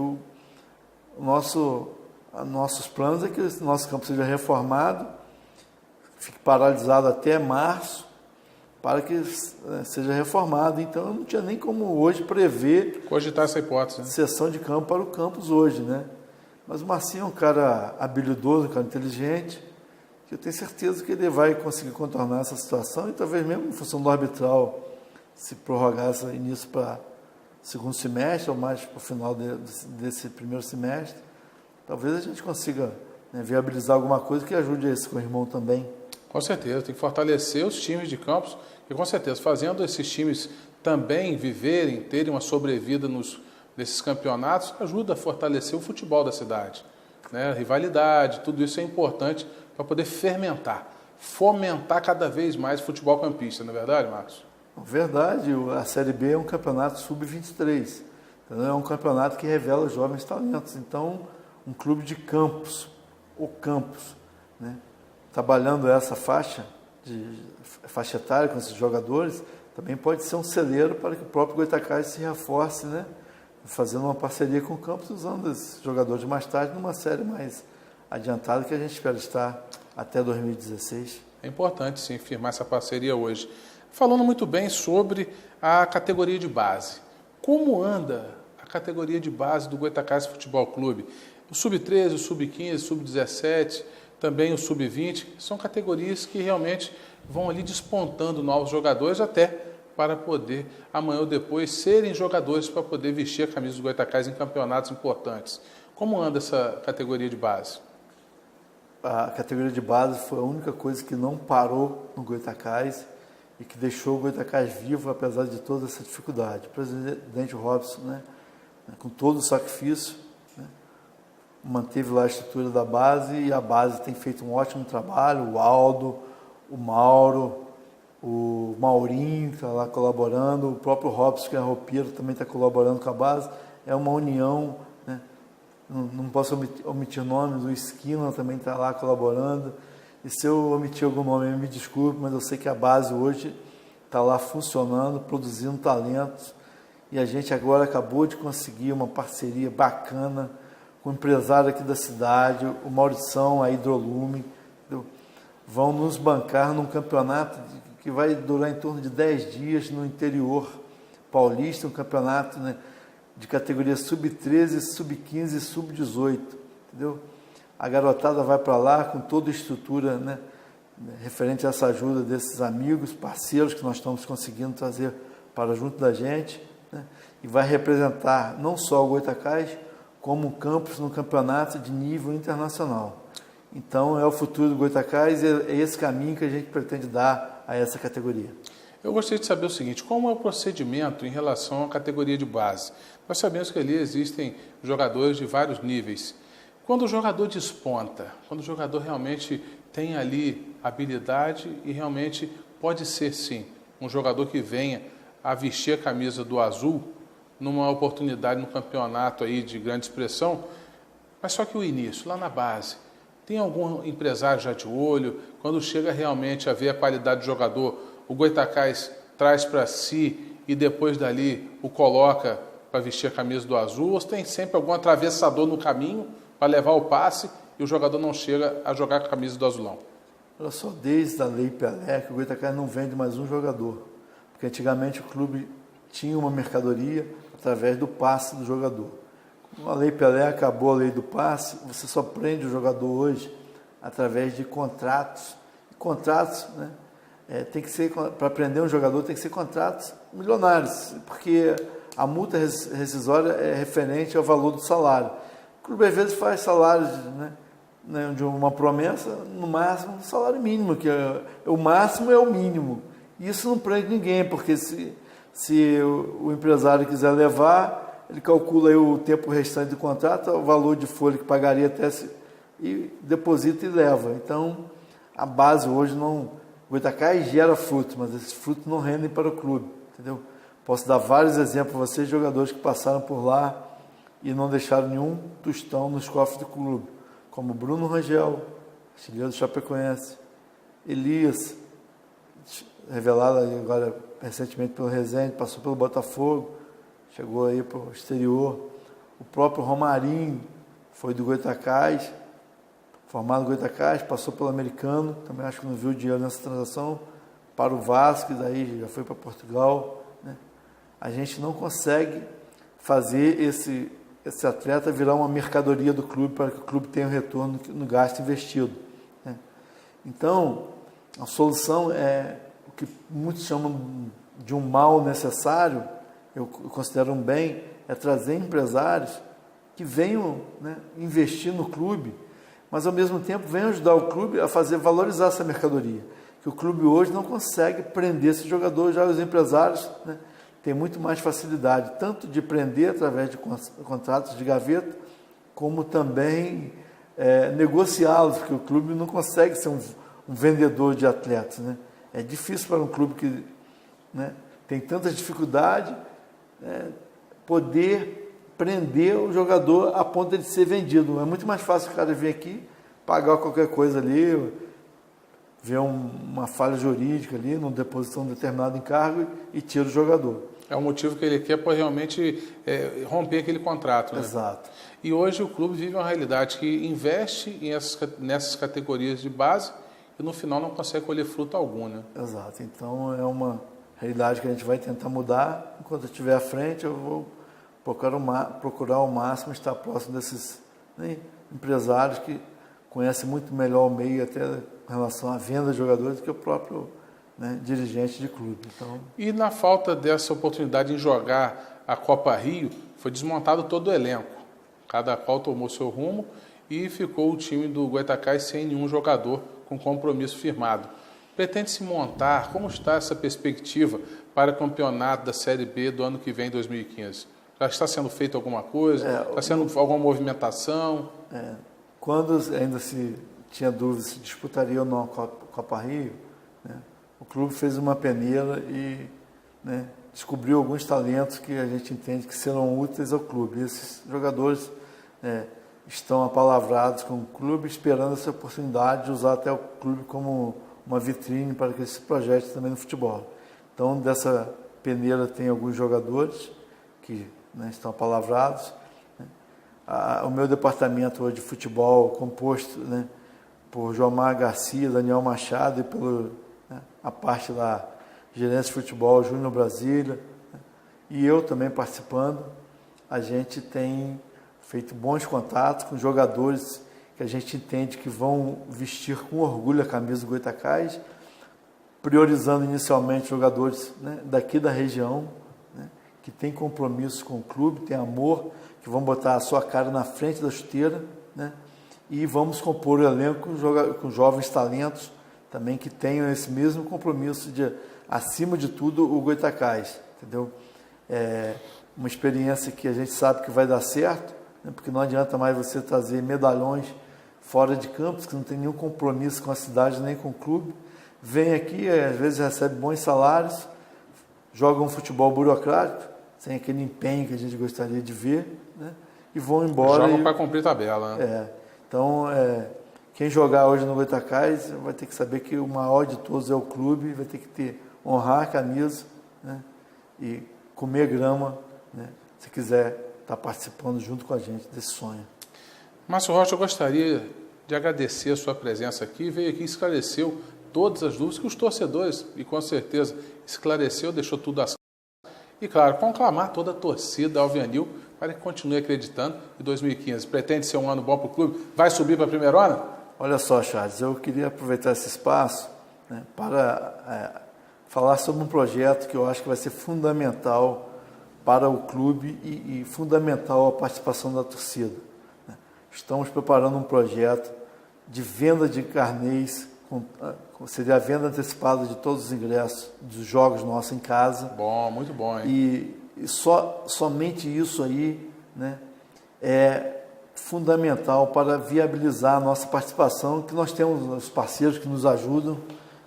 nossos planos é que o nosso campo seja reformado, fique paralisado até março, para que seja reformado. Então, eu não tinha nem como hoje prever... cogitar essa hipótese, né? Cessão de campo para o campus hoje, né? Mas o Marcinho é um cara habilidoso, um cara inteligente, que eu tenho certeza que ele vai conseguir contornar essa situação e talvez mesmo em função do arbitral se prorrogar esse início para segundo semestre ou mais para o final desse primeiro semestre, talvez a gente consiga, né, viabilizar alguma coisa que ajude esse co-irmão também. Com certeza, tem que fortalecer os times de Campos e, com certeza, fazendo esses times também viverem, terem uma sobrevida nesses campeonatos, ajuda a fortalecer o futebol da cidade. Né? A rivalidade, tudo isso é importante para poder fomentar cada vez mais o futebol campista, não é verdade, Marcos? Verdade, a Série B é um campeonato sub-23, é um campeonato que revela jovens talentos. Então, um clube de Campos, né, trabalhando essa faixa etária com esses jogadores, também pode ser um celeiro para que o próprio Goytacás se reforce, né, fazendo uma parceria com o Campos, usando esses jogadores mais tarde numa série mais adiantada que a gente espera estar até 2016. É importante, sim, firmar essa parceria hoje. Falando muito bem sobre a categoria de base. Como anda a categoria de base do Goytacás Futebol Clube? O Sub-13, o Sub-15, o Sub-17, também o sub-20, são categorias que realmente vão ali despontando novos jogadores até para poder amanhã ou depois serem jogadores para poder vestir a camisa do Goytacás em campeonatos importantes. Como anda essa categoria de base? A categoria de base foi a única coisa que não parou no Goytacás e que deixou o Goytacás vivo apesar de toda essa dificuldade. O presidente Robson, né, com todo o sacrifício, né, manteve lá a estrutura da base e a base tem feito um ótimo trabalho. O Aldo, o Mauro, o Maurinho está lá colaborando, o próprio Robson, que é roupeiro, também está colaborando com a base. É uma união, né? Não posso omitir nomes, o Esquina também está lá colaborando. E se eu omitir algum nome, me desculpe, mas eu sei que a base hoje está lá funcionando, produzindo talentos. E a gente agora acabou de conseguir uma parceria bacana com o empresário aqui da cidade, o Maurição, a Hidrolume. Vão nos bancar num campeonato que vai durar em torno de 10 dias no interior paulista, um campeonato, né, de categoria sub-13, sub-15 e sub-18, entendeu? A garotada vai para lá com toda a estrutura, né, referente a essa ajuda desses amigos, parceiros que nós estamos conseguindo trazer para junto da gente, né, e vai representar não só o Goytacás, como o campus no campeonato de nível internacional. Então, é o futuro do Goytacás e é esse caminho que a gente pretende dar a essa categoria. Eu gostaria de saber o seguinte, como é o procedimento em relação à categoria de base? Nós sabemos que ali existem jogadores de vários níveis. Quando o jogador desponta, quando o jogador realmente tem ali habilidade e realmente pode ser, sim, um jogador que venha a vestir a camisa do azul numa oportunidade no campeonato aí de grande expressão, mas só que o início, lá na base, tem algum empresário já de olho? Quando chega realmente a ver a qualidade do jogador, o Goytacás traz para si e depois dali o coloca para vestir a camisa do azul? Ou tem sempre algum atravessador no caminho para levar o passe e o jogador não chega a jogar com a camisa do azulão? Olha só, desde a Lei Pelé que o Goytacás não vende mais um jogador. Porque antigamente o clube tinha uma mercadoria através do passe do jogador. A Lei Pelé acabou a lei do passe, você só prende o jogador hoje através de contratos. Contratos, né? Tem que ser, para prender um jogador, tem que ser contratos milionários, porque a multa rescisória é referente ao valor do salário. O clube às vezes faz salários, né, de uma promessa, no máximo, salário mínimo, que o máximo é o mínimo. E isso não prende ninguém, porque se o empresário quiser levar, ele calcula aí o tempo restante do contrato, o valor de folha que pagaria até e deposita e leva. Então, a base hoje não... O Goytacás gera frutos, mas esses frutos não rendem para o clube, entendeu? Posso dar vários exemplos para vocês de jogadores que passaram por lá e não deixaram nenhum tostão nos cofres do clube, como Bruno Rangel, artilheiro do Chapecoense, Elias, revelado agora recentemente pelo Resende, passou pelo Botafogo, chegou aí para o exterior. O próprio Romarinho foi do Goytacás, formado no Goytacás, passou pelo Americano, também acho que não viu dinheiro nessa transação, para o Vasco, daí já foi para Portugal, né? A gente não consegue fazer esse atleta virar uma mercadoria do clube para que o clube tenha um retorno no gasto investido, né? Então, a solução é o que muitos chamam de um mal necessário, eu considero um bem, é trazer empresários que venham, né, investir no clube, mas ao mesmo tempo venham ajudar o clube a fazer valorizar essa mercadoria, que o clube hoje não consegue prender esse jogador, já os empresários, né, têm muito mais facilidade, tanto de prender através de contratos de gaveta, como também negociá-los, porque o clube não consegue ser um vendedor de atletas, né? É difícil para um clube que, né, tem tanta dificuldade, poder prender o jogador a ponto de ser vendido. É muito mais fácil o cara vir aqui, pagar qualquer coisa ali, ver uma falha jurídica ali, não depositar um determinado encargo e tira o jogador. É o motivo que ele quer para realmente romper aquele contrato, né? Exato. E hoje o clube vive uma realidade que investe nessas categorias de base e no final não consegue colher fruto algum, né? Exato. Então é uma realidade que a gente vai tentar mudar. Enquanto eu estiver à frente, eu vou procurar ao máximo estar próximo desses, né, empresários que conhece muito melhor o meio até em relação à venda de jogadores do que o próprio, né, dirigente de clube. Então, E na falta dessa oportunidade em jogar a Copa Rio, foi desmontado todo o elenco. Cada qual tomou seu rumo e ficou o time do Goytacás sem nenhum jogador com compromisso firmado. Pretende-se montar, como está essa perspectiva para o campeonato da Série B do ano que vem, 2015? Já está sendo feita alguma coisa? Está sendo alguma movimentação? quando ainda se tinha dúvida se disputaria ou não a Copa Rio, né, o clube fez uma peneira e, né, descobriu alguns talentos que a gente entende que serão úteis ao clube. E esses jogadores estão apalavrados com o clube, esperando essa oportunidade de usar até o clube como uma vitrine para que se projete também no futebol. Então, dessa peneira tem alguns jogadores que, né, estão apalavrados. O meu departamento hoje de futebol, composto, né, por Jomar Garcia, Daniel Machado e pelo, né, a parte da gerência de futebol, Júnior Brasília, né, e eu também participando, a gente tem feito bons contatos com jogadores que a gente entende que vão vestir com orgulho a camisa do Goytacás, priorizando inicialmente jogadores, né, daqui da região, né, que tem compromisso com o clube, tem amor, que vão botar a sua cara na frente da chuteira, né, e vamos compor o elenco com jovens talentos também que tenham esse mesmo compromisso de, acima de tudo, o Goytacás, entendeu? Uma experiência que a gente sabe que vai dar certo, né, porque não adianta mais você trazer medalhões fora de campos, que não tem nenhum compromisso com a cidade nem com o clube. Vem aqui, às vezes recebe bons salários, joga um futebol burocrático, sem aquele empenho que a gente gostaria de ver, né, e vão embora. Jogam para cumprir tabela. Né? Então, quem jogar hoje no Goytacás vai ter que saber que o maior de todos é o clube, vai ter que honrar a camisa, né, e comer grama, né, se quiser estar participando junto com a gente desse sonho. Márcio Rocha, eu gostaria de agradecer a sua presença aqui, veio aqui e esclareceu todas as dúvidas que os torcedores, e com certeza esclareceu, deixou tudo às e, claro, conclamar toda a torcida alvianil para que continue acreditando em 2015. Pretende ser um ano bom para o clube? Vai subir para a primeirona? Olha só, Charles, eu queria aproveitar esse espaço, né, para falar sobre um projeto que eu acho que vai ser fundamental para o clube e fundamental a participação da torcida. Né. Estamos preparando um projeto de venda de carnês, seria a venda antecipada de todos os ingressos dos jogos nossos em casa. Bom, muito bom, hein? E somente isso aí, né, é fundamental para viabilizar a nossa participação, que nós temos os parceiros que nos ajudam,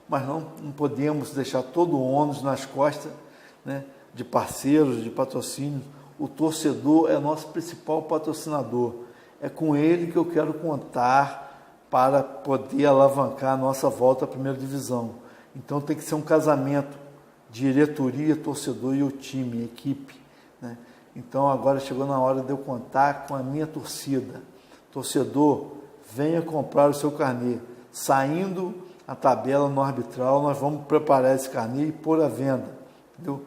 mas não podemos deixar todo o ônus nas costas, né, de parceiros, de patrocínios. O torcedor é nosso principal patrocinador. É com ele que eu quero contar para poder alavancar a nossa volta à primeira divisão. Então tem que ser um casamento, diretoria, torcedor e o time, a equipe, né? Então agora chegou na hora de eu contar com a minha torcida. Torcedor, venha comprar o seu carnê. Saindo a tabela no arbitral, nós vamos preparar esse carnê e pôr à venda, entendeu?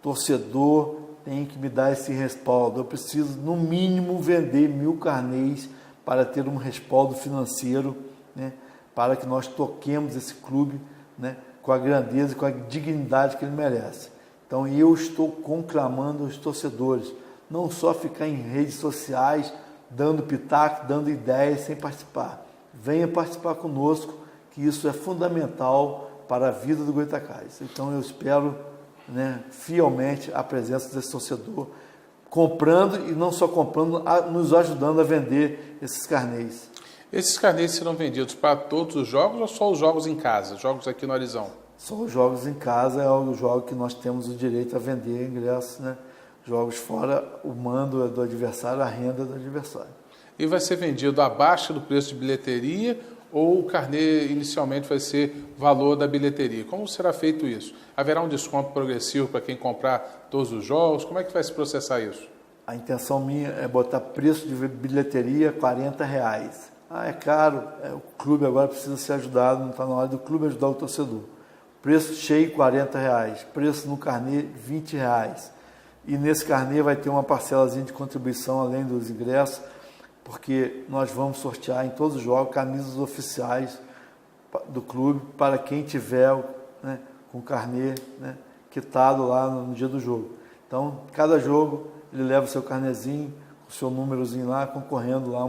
Torcedor tem que me dar esse respaldo. Eu preciso, no mínimo, vender 1000 carnês para ter um respaldo financeiro, né, para que nós toquemos esse clube, né, com a grandeza e com a dignidade que ele merece. Então, eu estou conclamando os torcedores, não só ficar em redes sociais, dando pitaco, dando ideias, sem participar. Venha participar conosco, que isso é fundamental para a vida do Goytacás. Então, eu espero, né, fielmente a presença desse torcedor, comprando e não só comprando, nos ajudando a vender esses carnês. Esses carnês serão vendidos para todos os jogos ou só os jogos em casa, jogos aqui no Arizão? Só os jogos em casa é o jogo que nós temos o direito a vender ingressos, né? Jogos fora, o mando do adversário, a renda do adversário. E vai ser vendido abaixo do preço de bilheteria ou o carnê inicialmente vai ser valor da bilheteria? Como será feito isso? Haverá um desconto progressivo para quem comprar todos os jogos? Como é que vai se processar isso? A intenção minha é botar preço de bilheteria R$40. É caro, o clube agora precisa ser ajudado, não está na hora do clube ajudar o torcedor. Preço cheio R$40, preço no carnê R$20. E nesse carnê vai ter uma parcelazinha de contribuição além dos ingressos, porque nós vamos sortear em todos os jogos camisas oficiais do clube para quem tiver, né, com carnê, né, quitado lá no dia do jogo. Então, cada jogo ele leva o seu carnezinho, o seu númerozinho lá, concorrendo lá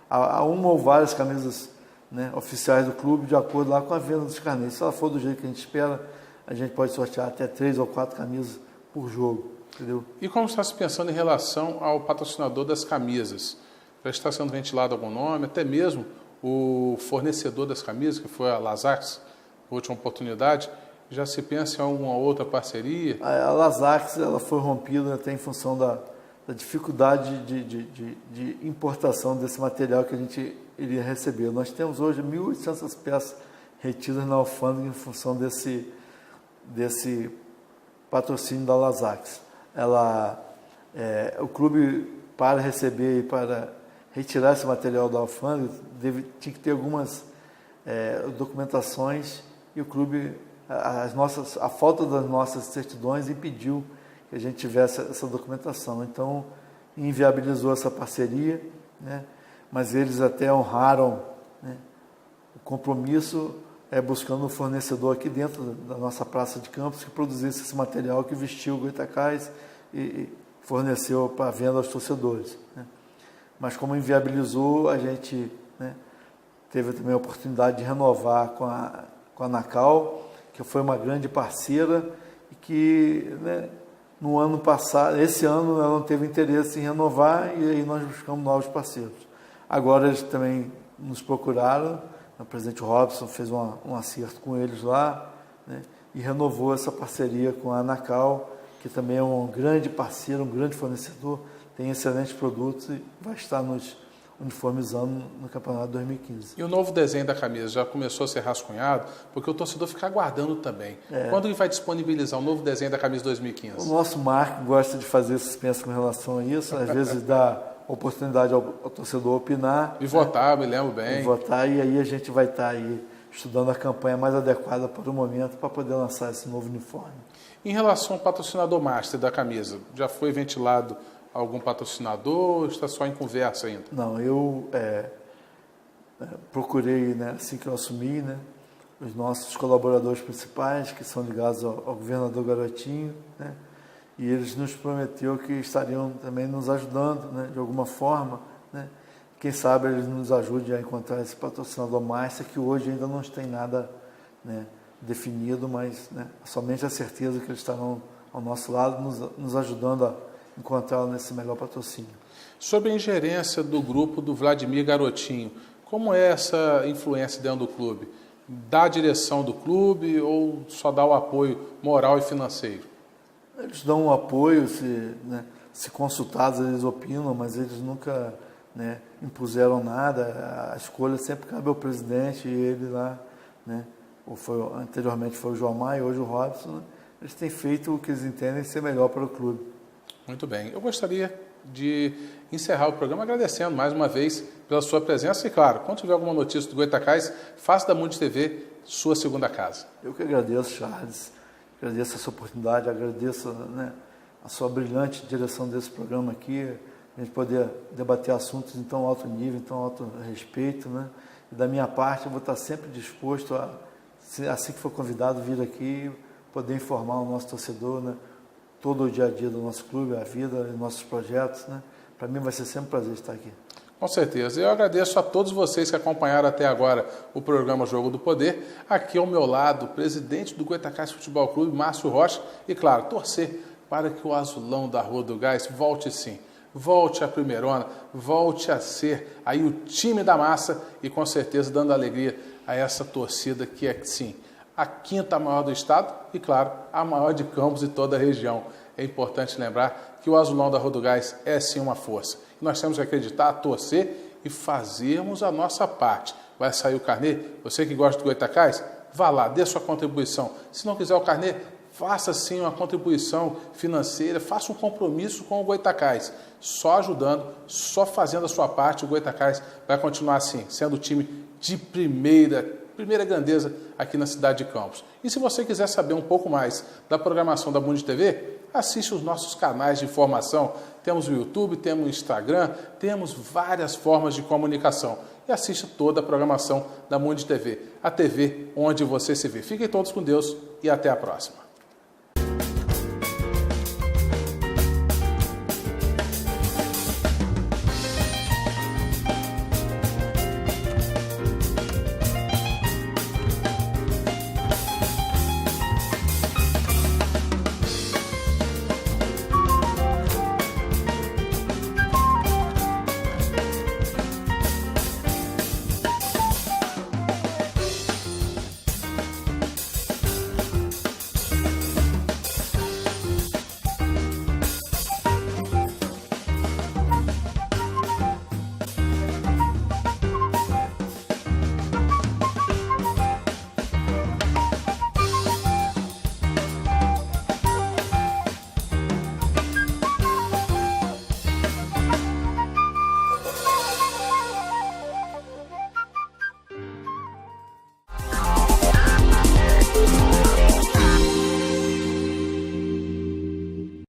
a uma ou várias camisas, né, oficiais do clube, de acordo lá com a venda dos carnês. Se ela for do jeito que a gente espera, a gente pode sortear até 3 ou 4 camisas por jogo, entendeu? E como está se pensando em relação ao patrocinador das camisas? Já está sendo ventilado algum nome, até mesmo o fornecedor das camisas, que foi a Lazax, última oportunidade, já se pensa em alguma outra parceria? A Lazax, ela foi rompida até em função da dificuldade de importação desse material que a gente iria receber. Nós temos hoje 1.800 peças retidas na alfândega em função desse patrocínio da Lazax. O clube, para receber e para retirar esse material da alfândega, tinha que ter algumas documentações, e o clube, a falta das nossas certidões impediu que a gente tivesse essa documentação. Então, inviabilizou essa parceria, né? Mas eles até honraram, né, o compromisso, buscando um fornecedor aqui dentro da nossa praça de campos que produzisse esse material que vestiu o Goytacás e forneceu para venda aos torcedores, né? Mas como inviabilizou, a gente, né, teve também a oportunidade de renovar com a Anacal, que foi uma grande parceira e que, né, no ano passado, esse ano ela não teve interesse em renovar, e aí nós buscamos novos parceiros. Agora eles também nos procuraram, o presidente Robson fez um acerto com eles lá, né, e renovou essa parceria com a Anacal, que também é um grande parceiro, um grande fornecedor, tem excelentes produtos e vai estar nos uniformizando no Campeonato 2015. E o novo desenho da camisa já começou a ser rascunhado? Porque o torcedor fica aguardando também. Quando ele vai disponibilizar o novo desenho da camisa 2015? O nosso Marco gosta de fazer suspense com relação a isso, às vezes dá oportunidade ao torcedor opinar. E votar, me lembro bem. E votar, e aí a gente vai estar aí estudando a campanha mais adequada para o momento, para poder lançar esse novo uniforme. Em relação ao patrocinador master da camisa, já foi ventilado algum patrocinador ou está só em conversa ainda? Não, eu procurei, né, assim que eu assumi, né, os nossos colaboradores principais, que são ligados ao governador Garotinho, né, e eles nos prometeram que estariam também nos ajudando, né, de alguma forma, né. Quem sabe eles nos ajudem a encontrar esse patrocinador master, que hoje ainda não tem nada, né, definido, mas, né, somente a certeza que eles estarão ao nosso lado, nos ajudando a encontrá-lo nesse melhor patrocínio. Sobre a ingerência do grupo do Vladimir Garotinho, como é essa influência dentro do clube? Dá a direção do clube ou só dá o apoio moral e financeiro? Eles dão um apoio, se consultados eles opinam, mas eles nunca, né, impuseram nada. A escolha sempre cabe ao presidente e ele lá, né, anteriormente foi o João Maia, hoje o Robson, né, eles têm feito o que eles entendem ser melhor para o clube. Muito bem. Eu gostaria de encerrar o programa agradecendo mais uma vez pela sua presença e, claro, quando tiver alguma notícia do Goytacás, faça da Mundi TV sua segunda casa. Eu que agradeço, Charles, agradeço essa oportunidade, agradeço, né, a sua brilhante direção desse programa aqui, a gente poder debater assuntos em tão alto nível, em tão alto respeito, né? E da minha parte, eu vou estar sempre disposto a, assim que for convidado, vir aqui, poder informar o nosso torcedor, né, todo o dia a dia do nosso clube, a vida, os nossos projetos, né? Para mim vai ser sempre um prazer estar aqui. Com certeza. Eu agradeço a todos vocês que acompanharam até agora o programa Jogo do Poder. Aqui ao meu lado, o presidente do Goytacás Futebol Clube, Márcio Rocha. E, claro, torcer para que o azulão da Rua do Gás volte sim. Volte à primeirona, volte a ser aí o time da massa e, com certeza, dando alegria a essa torcida que é, sim, a quinta maior do estado e, claro, a maior de Campos e toda a região. É importante lembrar que o azulão da Rua do Gás é sim uma força. E nós temos que acreditar, torcer e fazermos a nossa parte. Vai sair o carnê? Você que gosta do Goytacás, vá lá, dê sua contribuição. Se não quiser o carnê, faça sim uma contribuição financeira, faça um compromisso com o Goytacás. Só ajudando, só fazendo a sua parte, o Goytacás vai continuar assim, sendo o time de primeira grandeza aqui na cidade de Campos. E se você quiser saber um pouco mais da programação da Mundi TV, assiste os nossos canais de informação Temos o YouTube, temos o Instagram, temos várias formas de comunicação. E assista toda a programação da Mundi TV, a TV onde você se vê. Fiquem todos com Deus e até a próxima.